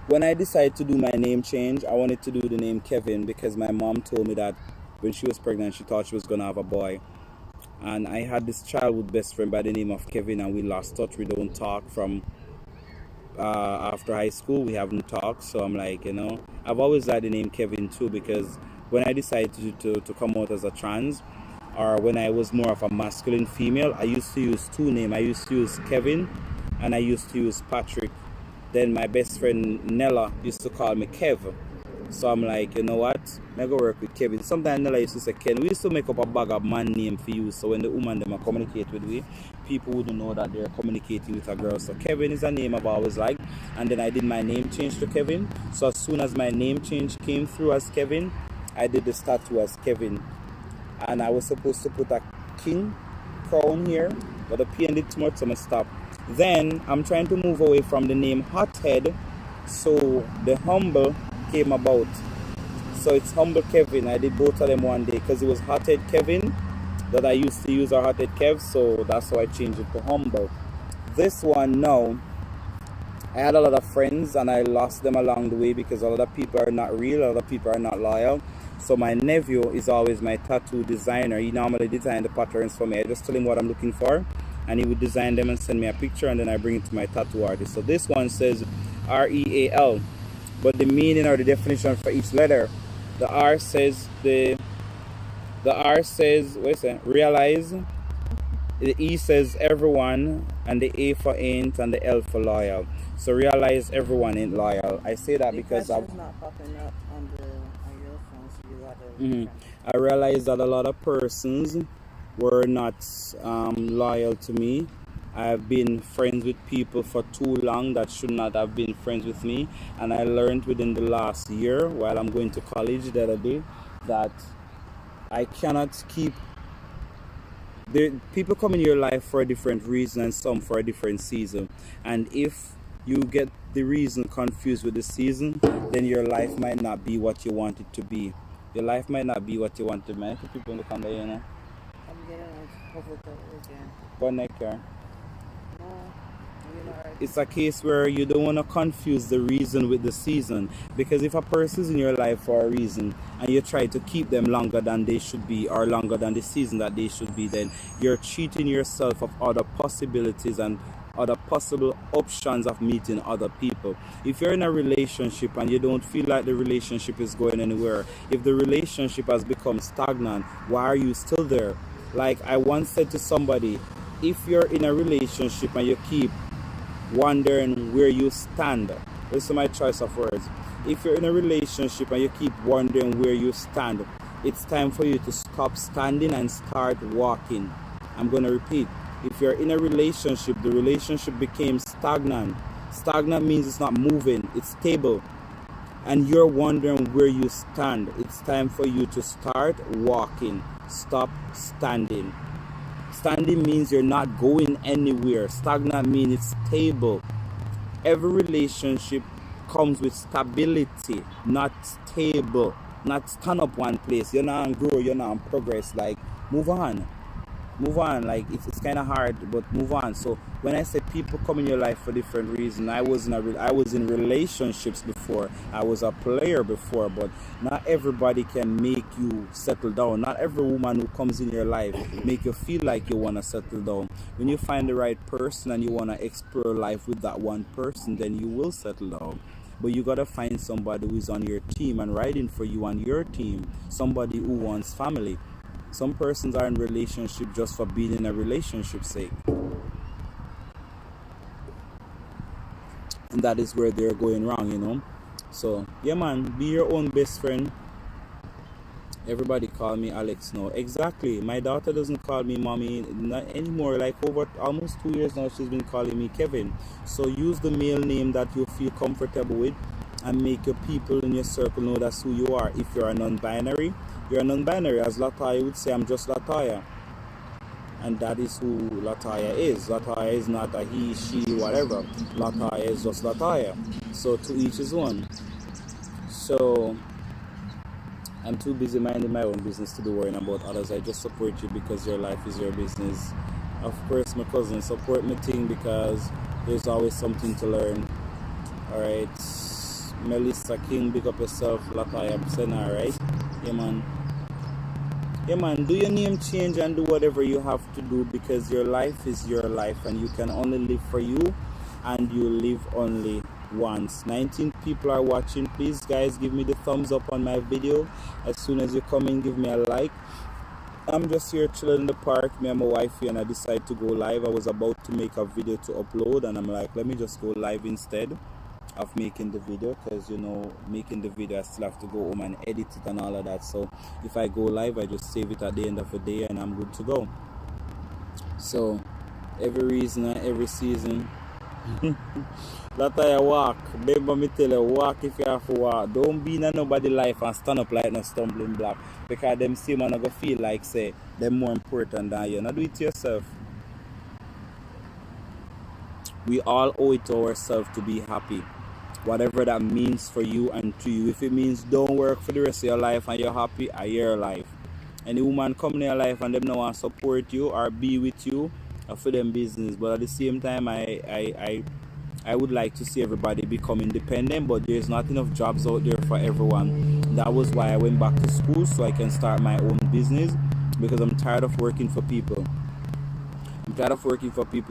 When I decided to do my name change, I wanted to do the name Kevin because my mom told me that when she was pregnant, she thought she was going to have a boy. And I had this childhood best friend by the name of Kevin, and we lost touch. We don't talk from after high school. We haven't talked, so I'm like, you know, I've always liked the name Kevin too, because when I decided to come out as a trans, or when I was more of a masculine female, I used to use 2 names. I used to use Kevin and I used to use Patrick. Then my best friend Nella used to call me Kev. So I'm like, you know what, I go work with Kevin. Sometimes Nella used to say Ken. We used to make up a bag of man name for you, so when the woman them communicate with me, people wouldn't know that they're communicating with a girl. So Kevin is a name I've always liked. And then I did my name change to Kevin. So as soon as my name change came through as Kevin, I did the tattoo as Kevin. And I was supposed to put a king crown here, but the pain did too much, so I stopped. Then I'm trying to move away from the name Hothead, so the humble came about. So it's Humble Kevin. I did both of them one day because it was Hothead Kevin that I used to use are hot head Kev, so that's how I changed it to humble. This one now, I had a lot of friends and I lost them along the way because a lot of people are not real, a lot of people are not loyal. So my nephew is always my tattoo designer. He normally designs the patterns for me. I just tell him what I'm looking for and he would design them and send me a picture, and then I bring it to my tattoo artist. So this one says REAL, but the meaning or the definition for each letter, the R says what's that? Realize. The E says everyone, and the A for ain't, and the L for loyal. So realize everyone ain't loyal. I say that because It's not popping up on your phone, so you gotta. I realized that a lot of persons were not loyal to me. I've been friends with people for too long that should not have been friends with me, and I learned within the last year while I'm going to college the other day that I cannot keep. People come in your life for a different reason and some for a different season, and if you get the reason confused with the season, then your life might not be what you want it to be. Your life might not be what you want to be. People look on there, you know. I'm getting again. Connect here. No, you're not right. It's a case where you don't want to confuse the reason with the season, because if a person is in your life for a reason and you try to keep them longer than they should be or longer than the season that they should be, then you're cheating yourself of other possibilities and other possible options of meeting other people. If you're in a relationship and you don't feel like the relationship is going anywhere, if the relationship has become stagnant, why are you still there? Like I once said to somebody, if you're in a relationship and you keep wondering where you stand, this is my choice of words. If you're in a relationship and you keep wondering where you stand, it's time for you to stop standing and start walking. I'm going to repeat. If you're in a relationship, the relationship became stagnant. Stagnant means it's not moving, it's stable. And you're wondering where you stand. It's time for you to start walking. Stop standing. Standing means you're not going anywhere. Stagnant means it's stable. Every relationship comes with stability, not stable. Not stand up one place. You're not on grow, you're not on progress. Like, move on. Move on. Like, it's kind of hard, but move on. So when I say people come in your life for different reasons, I was in relationships before. I was a player before, but not everybody can make you settle down. Not every woman who comes in your life make you feel like you want to settle down. When you find the right person and you want to explore life with that one person, then you will settle down. But you gotta find somebody who is on your team and riding for you on your team. Somebody who wants family. Some persons are in relationship just for being in a relationship's sake. And that is where they're going wrong, you know. So, yeah man, be your own best friend. Everybody call me Alex now. Exactly. My daughter doesn't call me mommy not anymore. Like over almost 2 years now, she's been calling me Kevin. So use the male name that you feel comfortable with and make your people in your circle know that's who you are. If you're a non-binary, you're a non-binary. As Lataya would say, I'm just Lataya. And that is who Lataya is. Lataya is not a he, she, whatever. Lataya is just Lataya. So to each his own. So I'm too busy minding my own business to be worrying about others. I just support you because your life is your business. Of course, my cousin, support my thing because there's always something to learn. Alright. Melissa King, big up yourself. Lataya Sena, right? Yeah man. Yeah man, do your name change and do whatever you have to do because your life is your life and you can only live for you and you live only once. 19 people are watching. Please guys, give me the thumbs up on my video. As soon as you come in, give me a like. I'm just here chilling in the park, me and my wifey, and I decided to go live. I was about to make a video to upload and I'm like, let me just go live instead of making the video, because you know, making the video I still have to go home and edit it and all of that. So if I go live, I just save it at the end of the day and I'm good to go. So every reason and every season that I walk, baby, me tell you, walk if you have to walk. Don't be in nobody's life and stand up like no stumbling block, because them same man go feel like say they're more important than you. Now do it to yourself. We all owe it to ourselves to be happy, whatever that means for you and to you. If it means don't work for the rest of your life and you're happy, your life. Any woman come in your life and them no want support you or be with you for them business. But at the same time, I would like to see everybody become independent, but there's not enough jobs out there for everyone. That was why I went back to school, so I can start my own business, because I'm tired of working for people.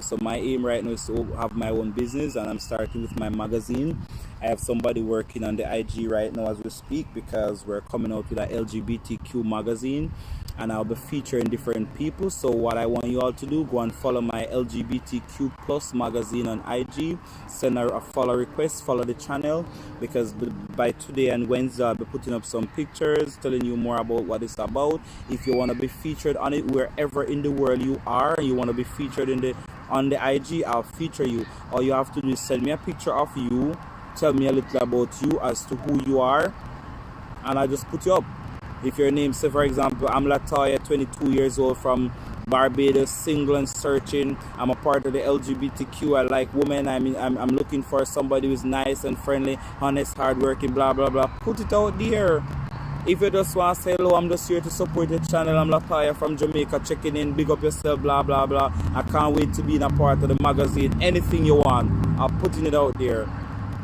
So my aim right now is to have my own business, and I'm starting with my magazine. I have somebody working on the IG right now as we speak, because we're coming out with an LGBTQ magazine, and I'll be featuring different people. So what I want you all to do, go and follow my LGBTQ plus magazine on IG, send her a follow request, follow the channel, because by today and Wednesday I'll be putting up some pictures telling you more about what it's about. If you want to be featured on it wherever in the world you are, and you want to be featured on the IG, I'll feature you. All you have to do is send me a picture of you, tell me a little about you as to who you are, and I'll just put you up. If your name, say for example, I'm Latoya, 22 years old, from Barbados, single and searching. I'm a part of the LGBTQ. I like women. I'm looking for somebody who's nice and friendly, honest, hardworking, blah blah blah. Put it out there. If you just want to say hello, I'm just here to support your channel. I'm Latoya from Jamaica, checking in. Big up yourself, blah blah blah. I can't wait to be in a part of the magazine. Anything you want, I'm putting it out there.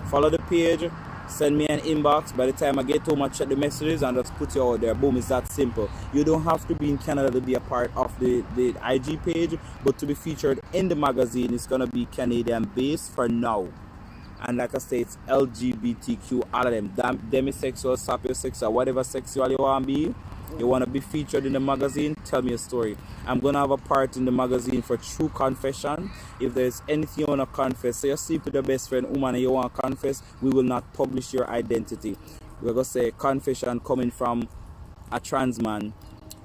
Follow the page. Send me an inbox. By the time I get home, I check the messages and just put you out there. Boom, it's that simple. You don't have to be in Canada to be a part of the IG page, but to be featured in the magazine, it's going to be Canadian based for now. And like I say, it's LGBTQ, all of them. Demisexual, sapiosexual, whatever sexual you want to be. You want to be featured in the magazine, tell me a story. I'm going to have a part in the magazine for true confession. If there's anything you want to confess, say you sleep with your best friend, woman, and you want to confess, we will not publish your identity. We're going to say confession coming from a trans man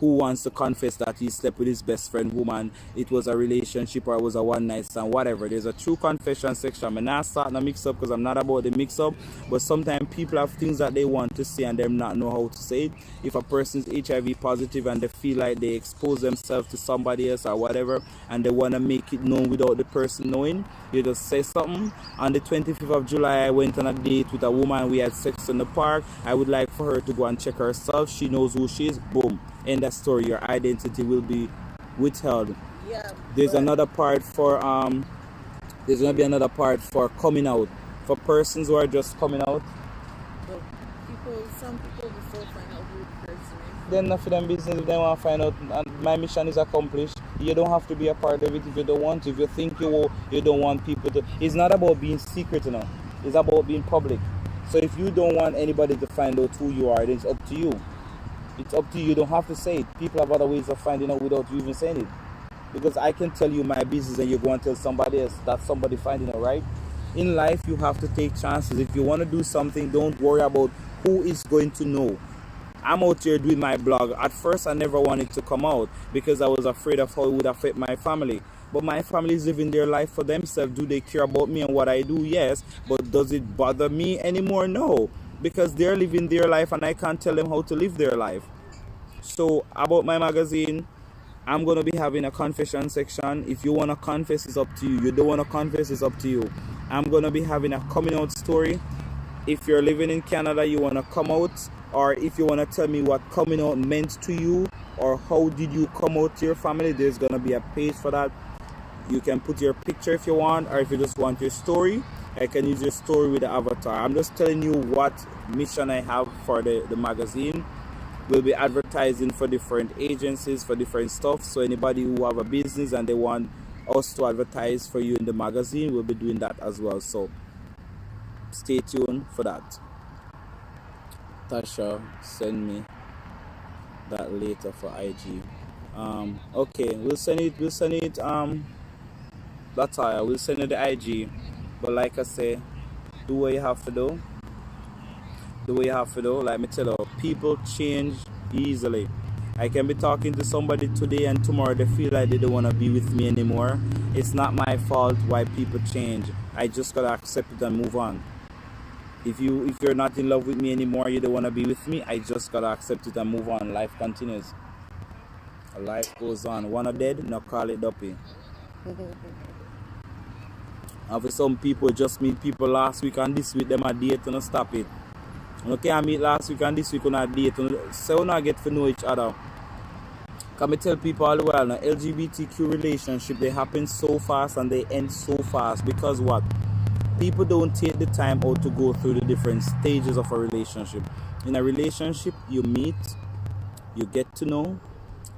who wants to confess that he slept with his best friend woman, it was a relationship or it was a one night stand, whatever. There's a true confession section. I'm not starting a mix up, because I'm not about the mix up, but sometimes people have things that they want to say and them not know how to say it. If a person is HIV positive and they feel like they expose themselves to somebody else or whatever, and they want to make it known without the person knowing, you just say something. On the 25th of July, I went on a date with a woman. We had sex in the park. I would like for her to go and check herself. She knows who she is. Boom. In that story, your identity will be withheld. Yeah. There's another part for there's gonna be another part for coming out, for persons who are just coming out. But some people before find out who the person is. Then not for them business. If they want to find out, and my mission is accomplished. You don't have to be a part of it if you don't want to. If you think you don't want people to. It's not about being secret, you know. It's about being public. So if you don't want anybody to find out who you are, then it's up to you. It's up to you. You don't have to say it. People have other ways of finding out without you even saying it. Because I can tell you my business and you go and tell somebody else, that's somebody finding it, right? In life, you have to take chances. If you want to do something, don't worry about who is going to know. I'm out here doing my blog. At first, I never wanted to come out because I was afraid of how it would affect my family. But my family is living their life for themselves. Do they care about me and what I do? Yes. But does it bother me anymore? No. Because they're living their life and I can't tell them how to live their life. So about my magazine, I'm going to be having a confession section. If you want to confess, it's up to you. You don't want to confess, it's up to you. I'm going to be having a coming out story. If you're living in Canada, you want to come out, or if you want to tell me what coming out meant to you, or how did you come out to your family, there's going to be a page for that. You can put your picture if you want, or if you just want your story, I can use your story with the avatar. I'm just telling you what mission I have for the magazine. We'll be advertising for different agencies, for different stuff. So anybody who have a business and they want us to advertise for you in the magazine, we'll be doing that as well. So stay tuned for that. Tasha, send me that later for IG. Okay, we'll send it, that's all. We'll send it the IG. But like I say, do what you have to do. Like me tell you, people change easily. I can be talking to somebody today and tomorrow they feel like they don't want to be with me anymore. It's not my fault why people change. I just gotta accept it and move on. If you're not in love with me anymore, you don't want to be with me, I just gotta accept it and move on. Life continues. Life goes on. Wanna dead? No, call it duppy. And for some people, just meet people last week and this week them a date and stop it. Okay, I meet last week and this week on a date. So we not get to know each other. Can me tell people all the while now, LGBTQ relationship, they happen so fast and they end so fast because what? People don't take the time out to go through the different stages of a relationship. In a relationship, you meet, you get to know.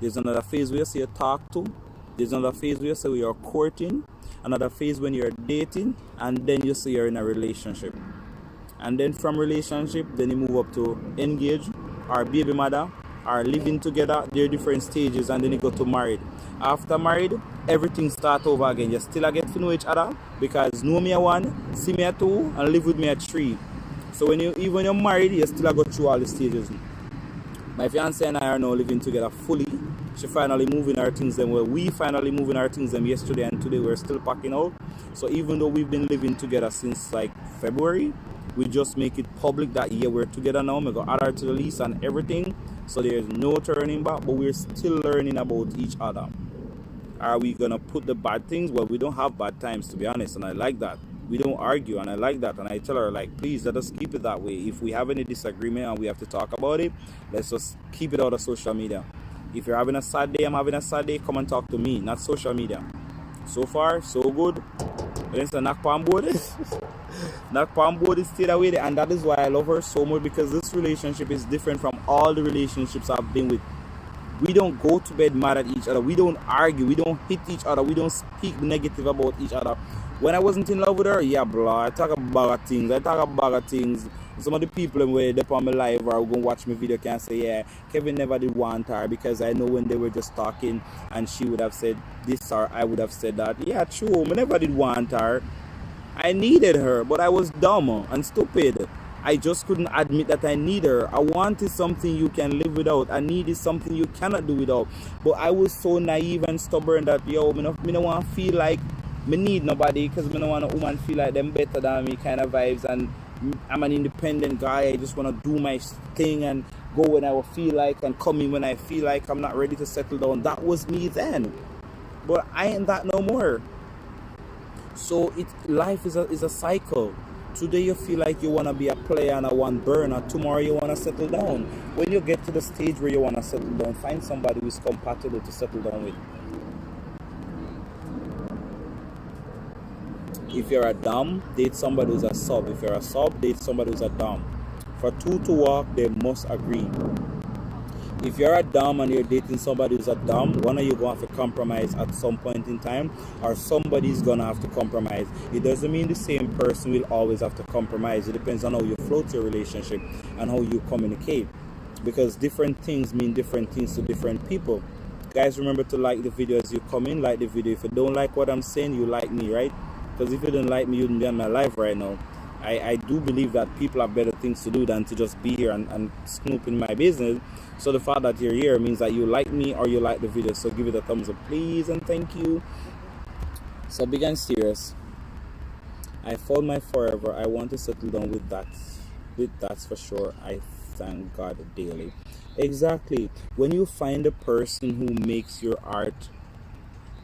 There's another phase where you say you talk to. There's another phase where you say you're courting. Another phase when you're dating. And then you say you're in a relationship. And then from relationship, then you move up to engage or baby mother or living together. There are different stages, and then you go to married. After married, everything starts over again. You still get to know each other because know me at 1, see me at 2, and live with me at 3. So when you're married, you still go through all the stages. My fiance and I are now living together fully. She finally moving her things them. Well, we finally moving our things them yesterday, and today we're still packing out. So even though we've been living together since like February, we just make it public that yeah, we're together now. We got add her to the lease and everything. So there's no turning back, but we're still learning about each other. Are we gonna put the bad things? Well, we don't have bad times, to be honest, and I like that. We don't argue, and I like that. And I tell her, like, please let us keep it that way. If we have any disagreement and we have to talk about it, let's just keep it out of social media. If you're having a sad day, I'm having a sad day, come and talk to me, not social media. So far, so good. It's a knock on board. Knock on board is stayed away there, and that is why I love her so much, because this relationship is different from all the relationships I've been with. We don't go to bed mad at each other. We don't argue. We don't hit each other. We don't speak negative about each other. When I wasn't in love with her, yeah, bro, I talk about things. Some of the people who are on my live or go watch my video can say, yeah, Kevin never did want her, because I know when they were just talking and she would have said this or I would have said that. Yeah, true. I never did want her. I needed her, but I was dumb and stupid. I just couldn't admit that I need her. I wanted something you can live without. I needed something you cannot do without. But I was so naive and stubborn that, yo, I don't want to feel like I need nobody, because I don't want a woman feel like them better than me kind of vibes. And I'm an independent guy. I just want to do my thing and go when I feel like and come in when I feel like. I'm not ready to settle down. That was me then. But I ain't that no more. So life is a cycle. Today you feel like you want to be a player and a one burner. Tomorrow you want to settle down. When you get to the stage where you want to settle down, find somebody who is compatible to settle down with. If you're a dom, date somebody who's a sub. If you're a sub, date somebody who's a dom. For two to walk, they must agree. If you're a dom and you're dating somebody who's a dom, one of you going to have to compromise at some point in time, or somebody's going to have to compromise. It doesn't mean the same person will always have to compromise. It depends on how you float your relationship and how you communicate, because different things mean different things to different people. Guys, remember to like the video as you come in. Like the video. If you don't like what I'm saying, you like me, right? Because if you don't like me, you wouldn't be on my live right now. I do believe that people have better things to do than to just be here and snoop in my business. So the fact that you're here means that you like me or you like the video. So give it a thumbs up, please, and thank you. So big and serious. I found my forever. I want to settle down with that. That's for sure. I thank God daily. Exactly. When you find a person who makes your art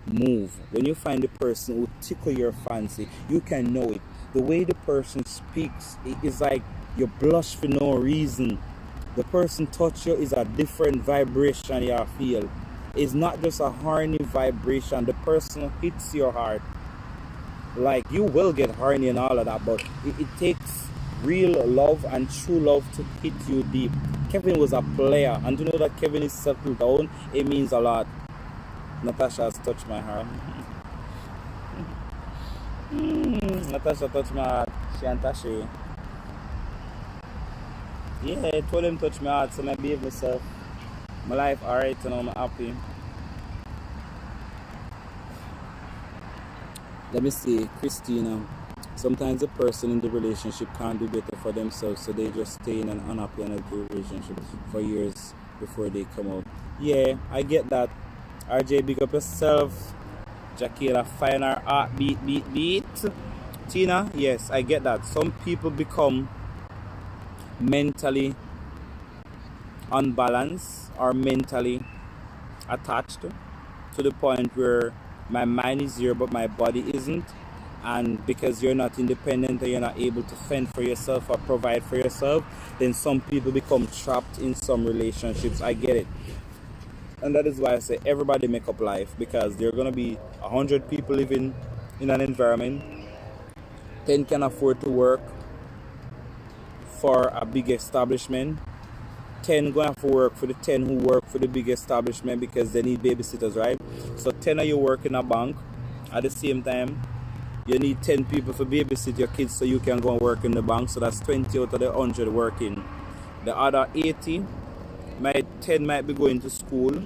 move, when you find a person who tickle your fancy, you can know it. The way the person speaks, it is like you blush for no reason. The person touch you is a different vibration you feel. It's not just a horny vibration. The person hits your heart. Like, you will get horny and all of that, but it takes real love and true love to hit you deep. Kevin was a player, and to know that Kevin is settled down, it means a lot. Natasha has touched my heart. Natasha touched my heart. She and Tasha. Yeah, I told him to touch my heart, so I behave myself. My life alright, and I'm happy. Let me see, Christina. Sometimes the person in the relationship can't do better for themselves, so they just stay in an unhappy and unhappy relationship for years before they come out. Yeah, I get that. RJ, big up yourself. Jaquila, find our art beat. Tina, yes, I get that. Some people become mentally unbalanced or mentally attached to the point where my mind is here but my body isn't, and because you're not independent and you're not able to fend for yourself or provide for yourself, then some people become trapped in some relationships. I get it. And that is why I say everybody make up life, because there are going to be 100 people living in an environment. 10 can afford to work for a big establishment. 10 going to have to work for the 10 who work for the big establishment because they need babysitters, right? So 10 of you work in a bank. At the same time, you need 10 people to babysit your kids so you can go and work in the bank. So that's 20 out of the 100 working. The other 80, 10 might be going to school.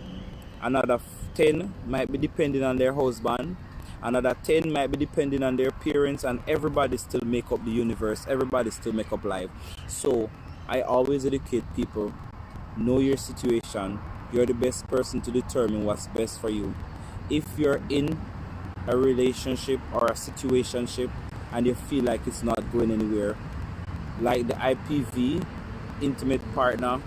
Another 10 might be depending on their husband. Another 10 might be depending on their parents, and everybody still make up the universe. Everybody still make up life. So I always educate people. Know your situation. You're the best person to determine what's best for you. If you're in a relationship or a situationship and you feel like it's not going anywhere, like the IPV, intimate partner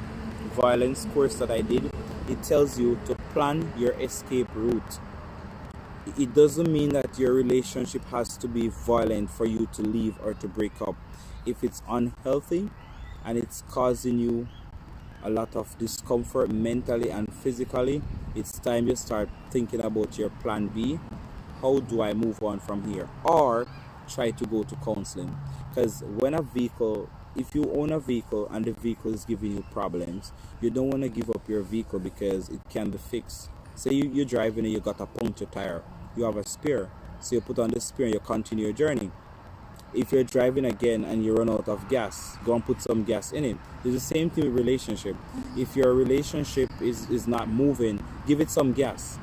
violence course that I did, it tells you to plan your escape route. It doesn't mean that your relationship has to be violent for you to leave or to break up. If it's unhealthy and it's causing you a lot of discomfort mentally and physically, it's time you start thinking about your plan B. How do I move on from here? Or try to go to counseling. Because if you own a vehicle and the vehicle is giving you problems, you don't want to give up your vehicle because it can be fixed. Say you're driving and you got a puncture tire. You have a spare. So you put on the spare and you continue your journey. If you're driving again and you run out of gas, go and put some gas in it. It's the same thing with relationship. If your relationship is not moving, give it some gas.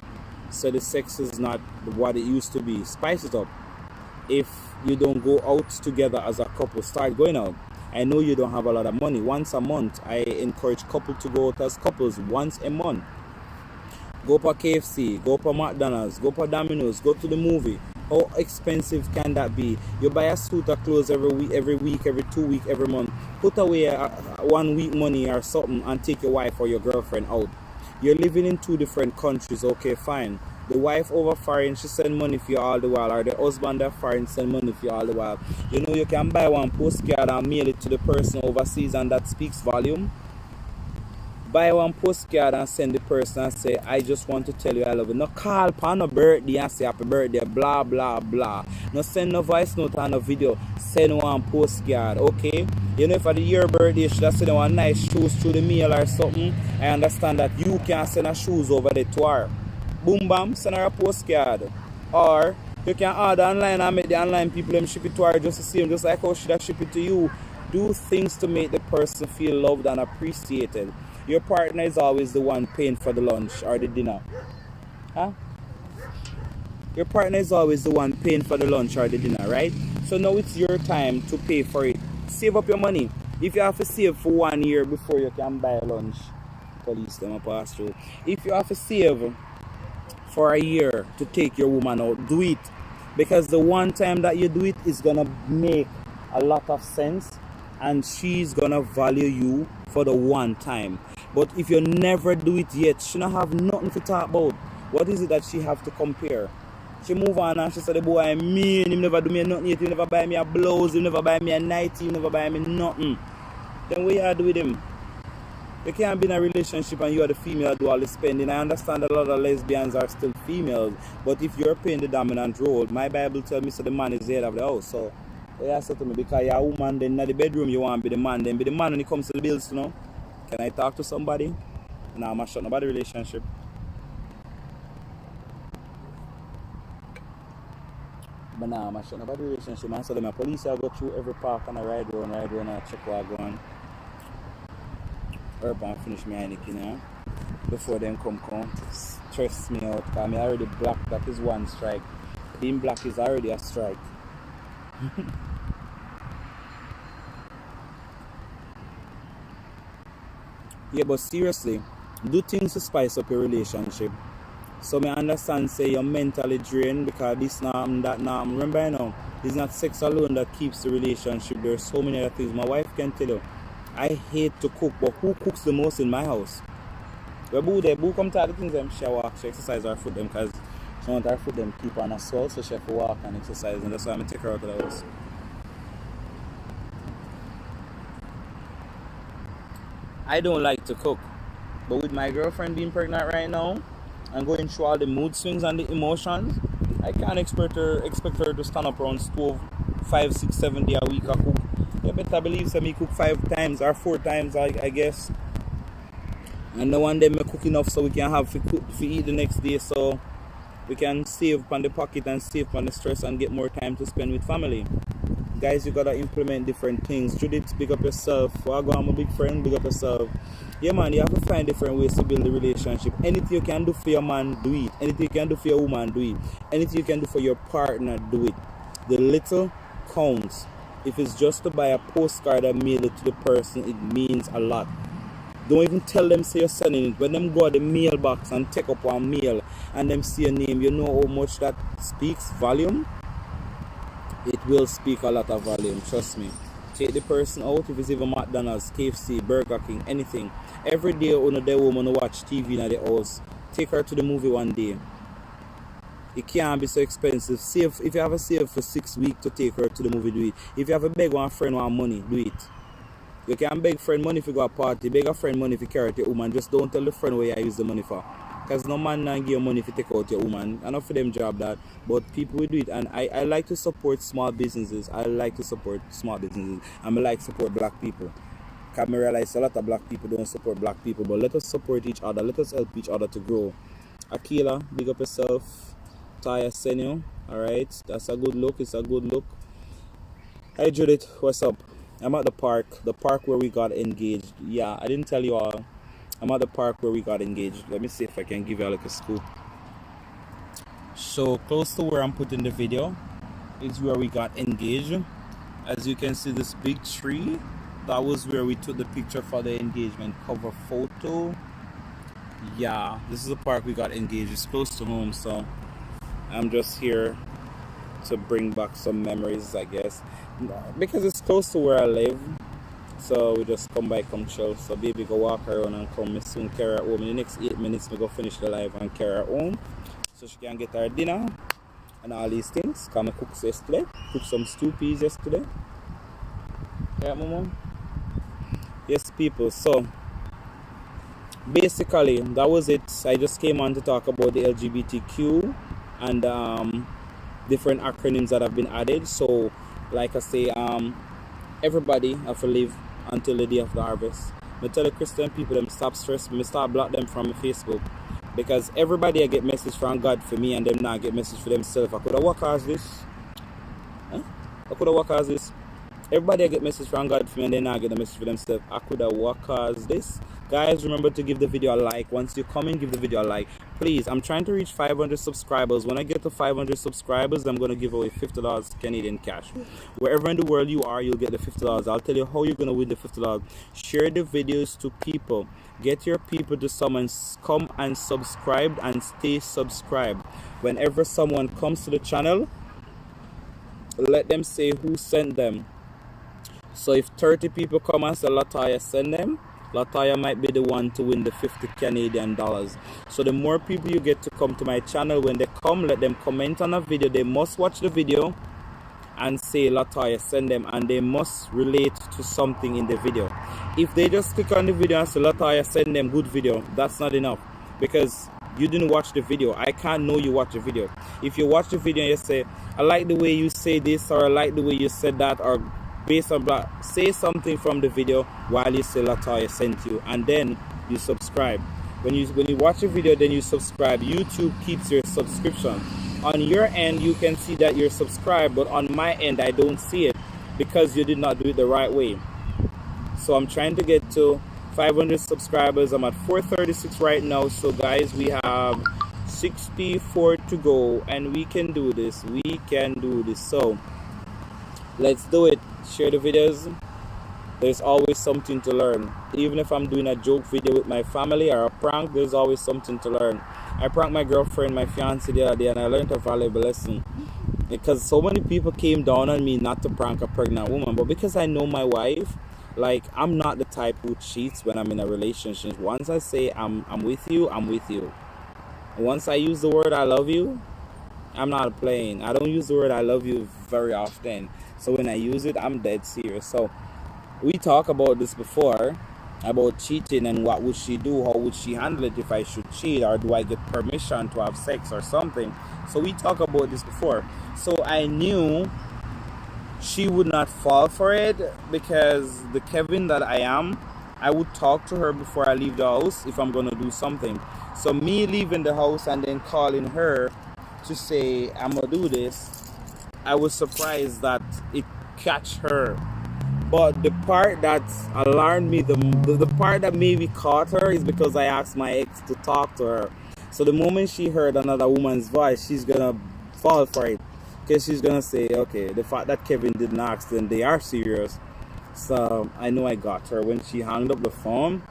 So the sex is not what it used to be. Spice it up. If you don't go out together as a couple, start going out. I know you don't have a lot of money. Once a month, I encourage couples to go out as couples once a month. Go for KFC, go for McDonald's, go for Domino's, go to the movie. How expensive can that be? You buy a suit of clothes every week, every 2 weeks, every month. Put away 1 week money or something and take your wife or your girlfriend out. You're living in 2 different countries, okay, fine. The wife over foreign, she send money for you all the while, or the husband over foreign send money for you all the while. You know, you can buy one postcard and mail it to the person overseas, and that speaks volume. Buy one postcard and send the person and say, I just want to tell you I love you. No call upon a birthday and say happy birthday, blah, blah, blah. No send no voice note and no video. Send one postcard, okay? You know, if at your birthday, you should have sent one nice shoes through the mail or something. I understand that you can send her shoes over there to her. Boom, bam, send her a postcard. Or you can order online and make the online people them ship it to her just the same, just like how she ship it to you. Do things to make the person feel loved and appreciated. Your partner is always the one paying for the lunch or the dinner. Huh? Your partner is always the one paying for the lunch or the dinner, right? So now it's your time to pay for it. Save up your money. If you have to save for 1 year before you can buy lunch, police them pass through. If you have to save for a year to take your woman out, do it. Because the one time that you do it is going to make a lot of sense, and she's going to value you for the one time. But if you never do it yet, she don't have nothing to talk about. What is it that she have to compare? She move on and she said, the boy I mean, he never do me nothing yet, he never buy me a blouse, he never buy me a nightie, he never buy me nothing. Then what you do with him? You can't be in a relationship and you are the female do all the spending. I understand a lot of lesbians are still females, but if you're playing the dominant role, my Bible tells me so the man is the head of the house. So you say to me, because you're a woman, then in the bedroom you want to be the man, then be the man when it comes to the bills, you know. Can I talk to somebody? Nah, I'm not shutting about the relationship. But nah, I'm not shutting about the relationship. Man, so my police will go through every park and I ride around and check what I go on. Urban finish me anything, you know. Before them come stress me out. Because I'm already black, that is one strike. Being black is already a strike. Yeah, but seriously, do things to spice up your relationship. So I understand say you're mentally drained because this now that now. Remember, you know, it's not sex alone that keeps the relationship. There's so many other things. My wife can tell you, I hate to cook, but who cooks the most in my house? Well, boo come to the things them she walk, she exercise her foot them because she want her foot them keep on a swell, so she have to walk and exercise, and that's why I'm take her out of the house. I don't like to cook, But with my girlfriend being pregnant right now and going through all the mood swings and the emotions, I can't expect her to stand up around stove 5, 6, 7 days a week and cook. You better believe so me cook 5 times or 4 times I guess. And the one day me cook enough so we can have to eat the next day, so we can save on the pocket and save on the stress and get more time to spend with family. Guys, you gotta implement different things. Judith, big up yourself. Wago, I'm a big friend, big up yourself. Yeah man, you have to find different ways to build the relationship. Anything you can do for your man, do it. Anything you can do for your woman, do it. Anything you can do for your partner, do it. The little counts. If it's just to buy a postcard and mail it to the person, it means a lot. Don't even tell them say you're sending it. When them go to the mailbox and take up one mail and them see your name, you know how much that speaks volume? It will speak a lot of volume, trust me. Take the person out, if it's even McDonald's, KFC, Burger King, anything. Every day when a woman watch TV in the house, take her to the movie one day. It can't be so expensive. Save, if you have a save for 6 weeks to take her to the movie, do it. If you have a beg one friend want money, do it. You can beg friend money if you go a party, beg a friend money if you carry your woman. Just don't tell the friend where you use the money for. Because no man can give you money if you take out your woman. I know for them job that, but people will do it. And I like to support small businesses. I like to support small businesses. And I like to support black people. Because I realize a lot of black people don't support black people. But let us support each other. Let us help each other to grow. Akila, big up yourself. Taya Senyo. Alright. That's a good look. It's a good look. Hi Judith, what's up? I'm at the park where we got engaged. Yeah, I didn't tell you all. I'm at the park where we got engaged. Let me see if I can give you like a scoop. So close to where I'm putting the video is where we got engaged. As you can see, this big tree, that was where we took the picture for the engagement cover photo. Yeah, this is the park we got engaged. It's close to home, so I'm just here to bring back some memories, I guess, because it's close to where I live. So we just come by, come chill. So baby go walk around and come. Me soon carry her home. In the next 8 minutes we go finish the live and carry her home, so she can get her dinner and all these things. Cause I cooked yesterday. Cooked some stew peas yesterday. Yeah, mama. Yes, people. So basically that was it. I just came on to talk about the LGBTQ and different acronyms that have been added. So like I say, everybody have to live until the day of the harvest. I tell the Christian people them stop stress. Me start block them from Facebook, because everybody I get message from God for me and them not get message for themselves. I could have worked as this. I could have worked as this. Everybody I get message from God for me and they not get a message for themselves. I could have worked as this. Guys, remember to give the video a like. Once you come in, give the video a like. Please, I'm trying to reach 500 subscribers. When I get to 500 subscribers, I'm going to give away $50 Canadian cash. Wherever in the world you are, you'll get the $50. I'll tell you how you're going to win the $50. Share the videos to people. Get your people to come and subscribe and stay subscribed. Whenever someone comes to the channel, let them say who sent them. So if 30 people come and say Lataya send them, Lataya might be the one to win the 50 Canadian dollars. So the more people you get to come to my channel, when they come, let them comment on a video. They must watch the video and say Lataya send them, and they must relate to something in the video. If they just click on the video and say Lataya send them, good video, that's not enough, because you didn't watch the video. I can't know you watch the video. If you watch the video and you say, I like the way you say this, or I like the way you said that, or based on black, say something from the video while you say Lataya sent you, and then you subscribe. When you watch the video, then you subscribe. YouTube keeps your subscription. On your end, you can see that you're subscribed, but on my end, I don't see it because you did not do it the right way. So I'm trying to get to 500 subscribers. I'm at 436 right now. So guys, we have 64 to go, and we can do this. We can do this. So let's do it. Share the videos. There's always something to learn. Even if I'm doing a joke video with my family or a prank, there's always something to learn. I pranked my girlfriend, my fiance the other day, and I learned a valuable lesson. Because so many people came down on me not to prank a pregnant woman. But because I know my wife, like, I'm not the type who cheats when I'm in a relationship. Once I say I'm with you, I'm with you. Once I use the word I love you, I'm not playing. I don't use the word I love you very often. So when I use it, I'm dead serious. So we talked about this before, about cheating and what would she do, how would she handle it if I should cheat, or do I get permission to have sex or something. So we talked about this before. So I knew she would not fall for it, because the Kevin that I am, I would talk to her before I leave the house if I'm gonna do something. So me leaving the house and then calling her to say I'm gonna do this, I was surprised that it catch her. But the part that alarmed me, the part that maybe caught her, is because I asked my ex to talk to her. So the moment she heard another woman's voice, she's gonna fall for it, because she's gonna say, okay, the fact that Kevin didn't ask, then they are serious. So I know I got her when she hung up the phone.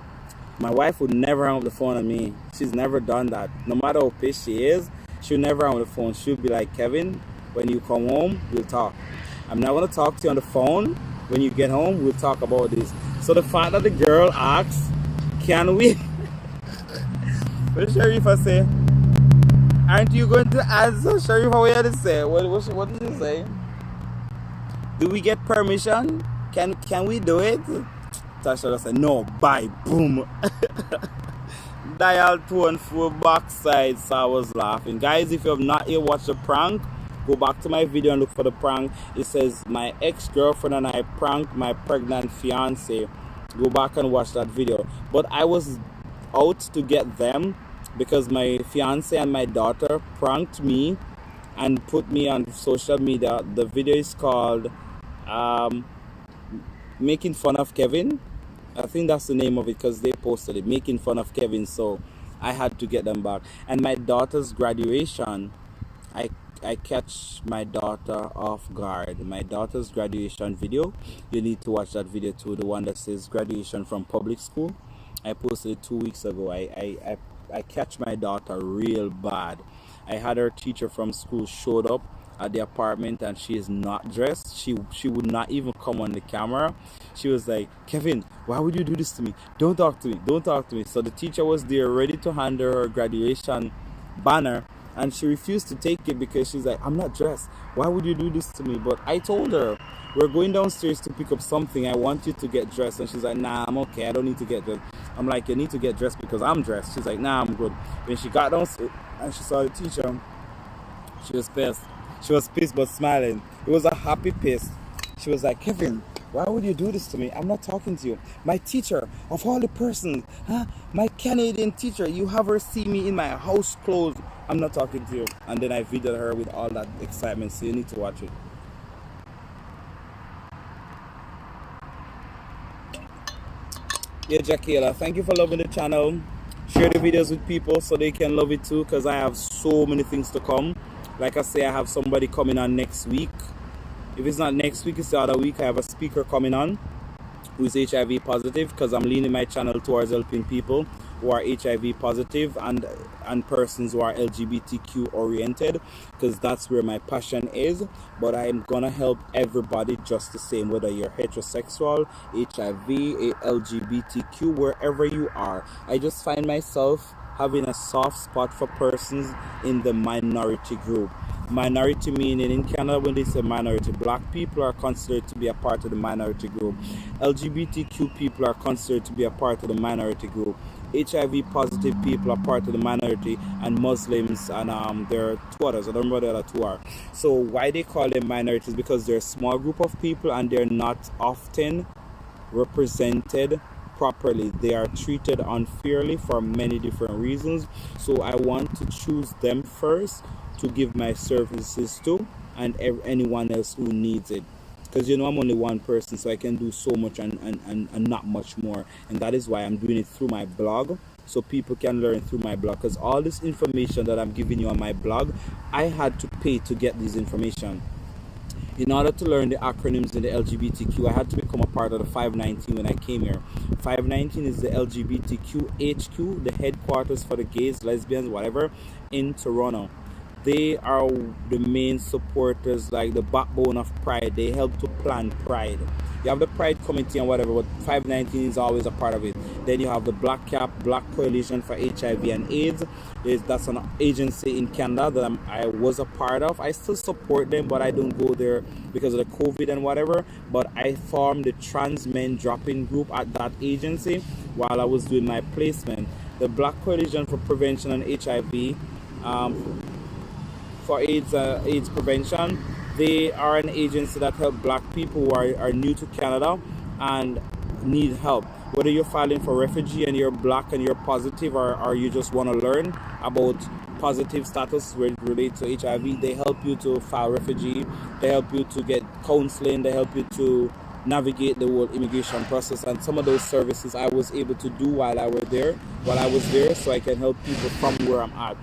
My wife would never hang up the phone on me. She's never done that. No matter how pissed she is, she'll never hang up the phone. She'll be like, Kevin, when you come home, we'll talk. I'm not gonna talk to you on the phone. When you get home, we'll talk about this. So the fact that the girl asks, can we? What did Sharifa say? Aren't you going to answer? Sharifa, what did you say? What did you say? Do we get permission? Can we do it? Tasha just said, no, bye, boom. Dial tone for backside, so I was laughing. Guys, if you have not yet watched the prank, go back to my video and look for the prank. It says, my ex-girlfriend and I pranked my pregnant fiance. Go back and watch that video. But I was out to get them because my fiance and my daughter pranked me and put me on social media. The video is called Making Fun of Kevin. I think that's the name of it, because they posted it, Making Fun of Kevin. So I had to get them back. And my daughter's graduation, I catch my daughter off guard. My daughter's graduation video, you need to watch that video too, the one that says graduation from public school. I posted it 2 weeks ago. I catch my daughter real bad. I had her teacher from school showed up at the apartment, and she is not dressed. She would not even come on the camera. She was like, Kevin, why would you do this to me? Don't talk to me. Don't talk to me. So the teacher was there ready to hand her graduation banner, and she refused to take it because she's like, I'm not dressed. Why would you do this to me? But I told her, we're going downstairs to pick up something. I want you to get dressed. And she's like, nah, I'm okay. I don't need to get dressed. I'm like, you need to get dressed because I'm dressed. She's like, nah, I'm good. When she got downstairs and she saw the teacher, she was pissed. She was pissed but smiling. It was a happy piss. She was like, Kevin, why would you do this to me? I'm not talking to you. My teacher, of all the persons, my Canadian teacher, you have her see me in my house clothes. I'm not talking to you. And then I videoed her with all that excitement, so you need to watch it. Yeah, Jackela, thank you for loving the channel. Share the videos with people so they can love it too, because I have so many things to come. Like I say, I have somebody coming on next week. If it's not next week, it's the other week. I have a speaker coming on who is HIV positive, because I'm leaning my channel towards helping people who are HIV positive and persons who are LGBTQ oriented, because that's where my passion is. But I'm gonna help everybody just the same, whether you're heterosexual, HIV, LGBTQ, wherever you are. I just find myself having a soft spot for persons in the minority group. Minority meaning, in Canada, when they say minority, black people are considered to be a part of the minority group. LGBTQ people are considered to be a part of the minority group. HIV positive people are part of the minority, and Muslims, and there are two others. I don't remember what the other two are. So why they call them minorities? Because they're a small group of people and they're not often represented properly. They are treated unfairly for many different reasons. So I want to choose them first to give my services to, and anyone else who needs it. Because I'm only one person, so I can do so much and not much more. And that is why I'm doing it through my blog, so people can learn through my blog. Because all this information that I'm giving you on my blog, I had to pay to get this information. In order to learn the acronyms in the LGBTQ, I had to become a part of the 519 when I came here. 519 is the LGBTQ HQ, the headquarters for the gays, lesbians, whatever, in Toronto. They are the main supporters, like the backbone of Pride. They help to plan Pride. You have the Pride Committee and whatever, but 519 is always a part of it. Then you have the Black Cap, Black Coalition for HIV and AIDS. That's an agency in Canada that I was a part of. I still support them, but I don't go there because of the COVID and whatever. But I formed the transmen drop-in group at that agency. while I was doing my placement. The Black Coalition for Prevention and HIV, for AIDS prevention. They are an agency that help black people who are new to Canada and need help. Whether you're filing for refugee and you're black and you're positive, or you just want to learn about positive status related to HIV, they help you to file refugee, they help you to get counseling, they help you to navigate the whole immigration process. And some of those services I was able to do while I was there, so I can help people from where I'm at.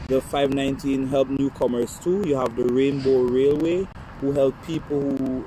The 519 help newcomers too. You have the Rainbow Railway, who help people who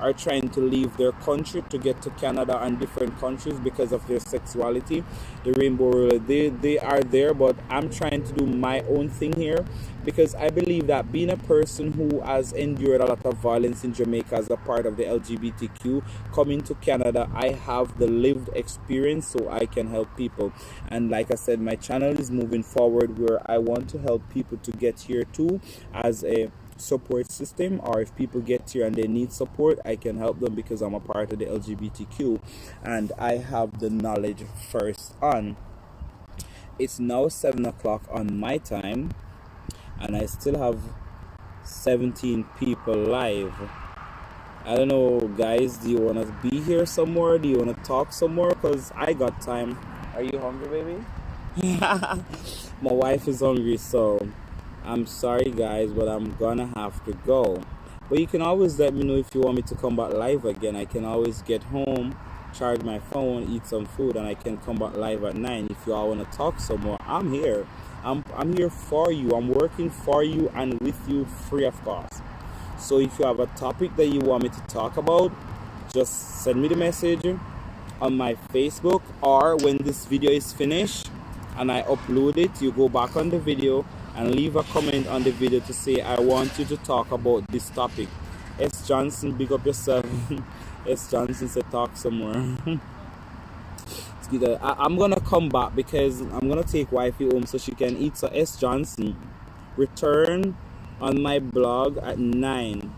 are trying to leave their country to get to Canada and different countries because of their sexuality. The Rainbow Railway, they are there, but I'm trying to do my own thing here, because I believe that being a person who has endured a lot of violence in Jamaica as a part of the LGBTQ, coming to Canada, I have the lived experience, so I can help people. And like I said, my channel is moving forward where I want to help people to get here too as a support system, or if people get here and they need support, I can help them because I'm a part of the LGBTQ and I have the knowledge first on. It's now 7 o'clock on my time and I still have 17 people live. I don't know, guys, do you want to be here somewhere? Do you want to talk somewhere? Because I got time. Are you hungry, baby? My wife is hungry, so I'm sorry, guys, but I'm gonna have to go. But you can always let me know if you want me to come back live again. I can always get home, charge my phone, eat some food, and I can come back live at 9. If you all want to talk some more, I'm here. I'm here for you. I'm working for you and with you free of cost. So if you have a topic that you want me to talk about, just send me the message on my Facebook, or when this video is finished and I upload it, you go back on the video and leave a comment on the video to say, I want you to talk about this topic. S. Johnson, big up yourself. S. Johnson said talk somewhere. I'm gonna come back because I'm gonna take wifey home so she can eat. So S. Johnson, return on my blog at 9.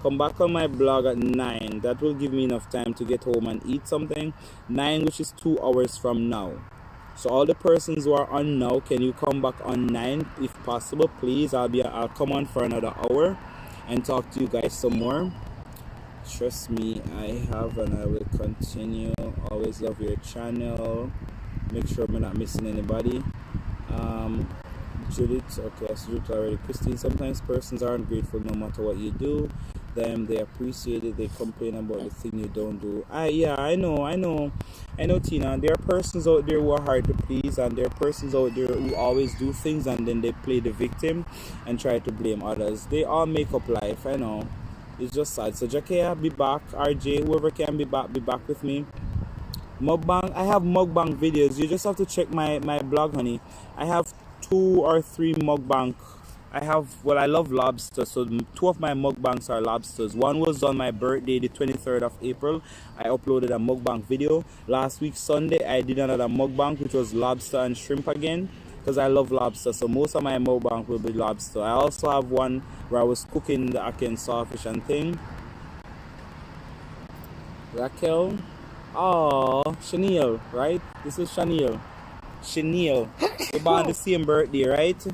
Come back on my blog at 9. That will give me enough time to get home and eat something. 9, which is 2 hours from now. So all the persons who are on now, can you come back on 9 if possible, please? I'll come on for another hour and talk to you guys some more. Trust me, I have, and I will continue. Always love your channel. Make sure I'm not missing anybody. Judith, okay, I said Judith already. Christine, sometimes persons aren't grateful no matter what you do. They appreciate it, they complain about the thing you don't do. I know, Tina. There are persons out there who are hard to please, and there are persons out there who always do things and then they play the victim and try to blame others. They all make up life, I know. It's just sad. So Jakia, be back. RJ, whoever can be back with me. Mukbang, I have mukbang videos. You just have to check my blog, honey. I have 2 or 3 mukbang. I love lobster, so 2 of my mukbangs are lobsters. One was on my birthday, the 23rd of April. I uploaded a mukbang video. Last week, Sunday, I did another mukbang, which was lobster and shrimp again, because I love lobster, so most of my mukbang will be lobster. I also have one where I was cooking the ackee and sawfish and thing. Raquel. Oh, Chanel, right? This is Chanel. We're born the same birthday, right?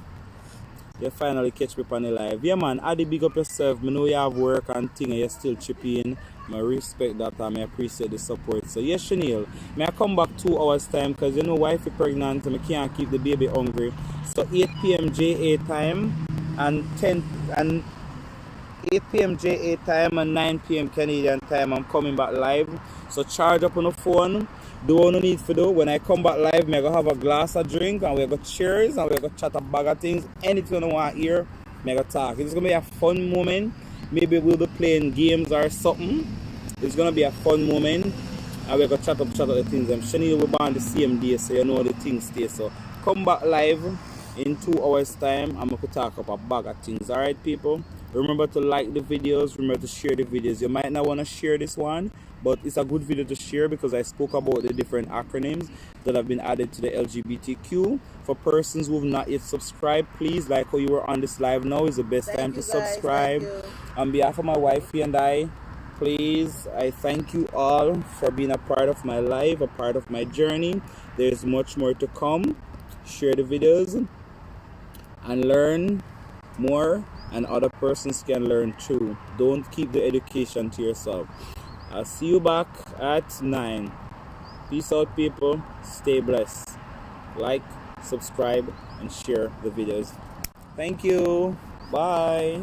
You finally catch me on the live. Yeah, man, Adi, big up yourself. I know you have work and thing and you still chipping. I respect that and I appreciate the support. So, yes, Chanel, may I come back 2 hours time because you know, wife is pregnant and I can't keep the baby hungry. So, 8 p.m. JA time and 8 p.m. JA time and 9 p.m. Canadian time, I'm coming back live. So, charge up on the phone. Do what you need to do. When I come back live, I'm going to have a glass of drink and we're going to cheers and we're going to chat a bag of things. Anything you want to hear, I'm going to talk. It's going to be a fun moment. Maybe we'll be playing games or something. It's going to be a fun moment. And we're going to chat up the things. I'm sure you will be on the same day, so you know the things stay. So come back live in 2 hours time. I'm going to talk up a bag of things. Alright, people? Remember to like the videos. Remember to share the videos. You might not want to share this one, but it's a good video to share because I spoke about the different acronyms that have been added to the LGBTQ. For persons who have not yet subscribed, please, like how you were on this live now, is the best time to subscribe. On behalf of my wifey and I, Please, I thank you all for being a part of my life, a part of my journey. There's much more to come. Share the videos and learn more, and other persons can learn too. Don't keep the education to yourself. I'll see you back at 9. Peace out, people. Stay blessed. Like, subscribe, and share the videos. Thank you. Bye.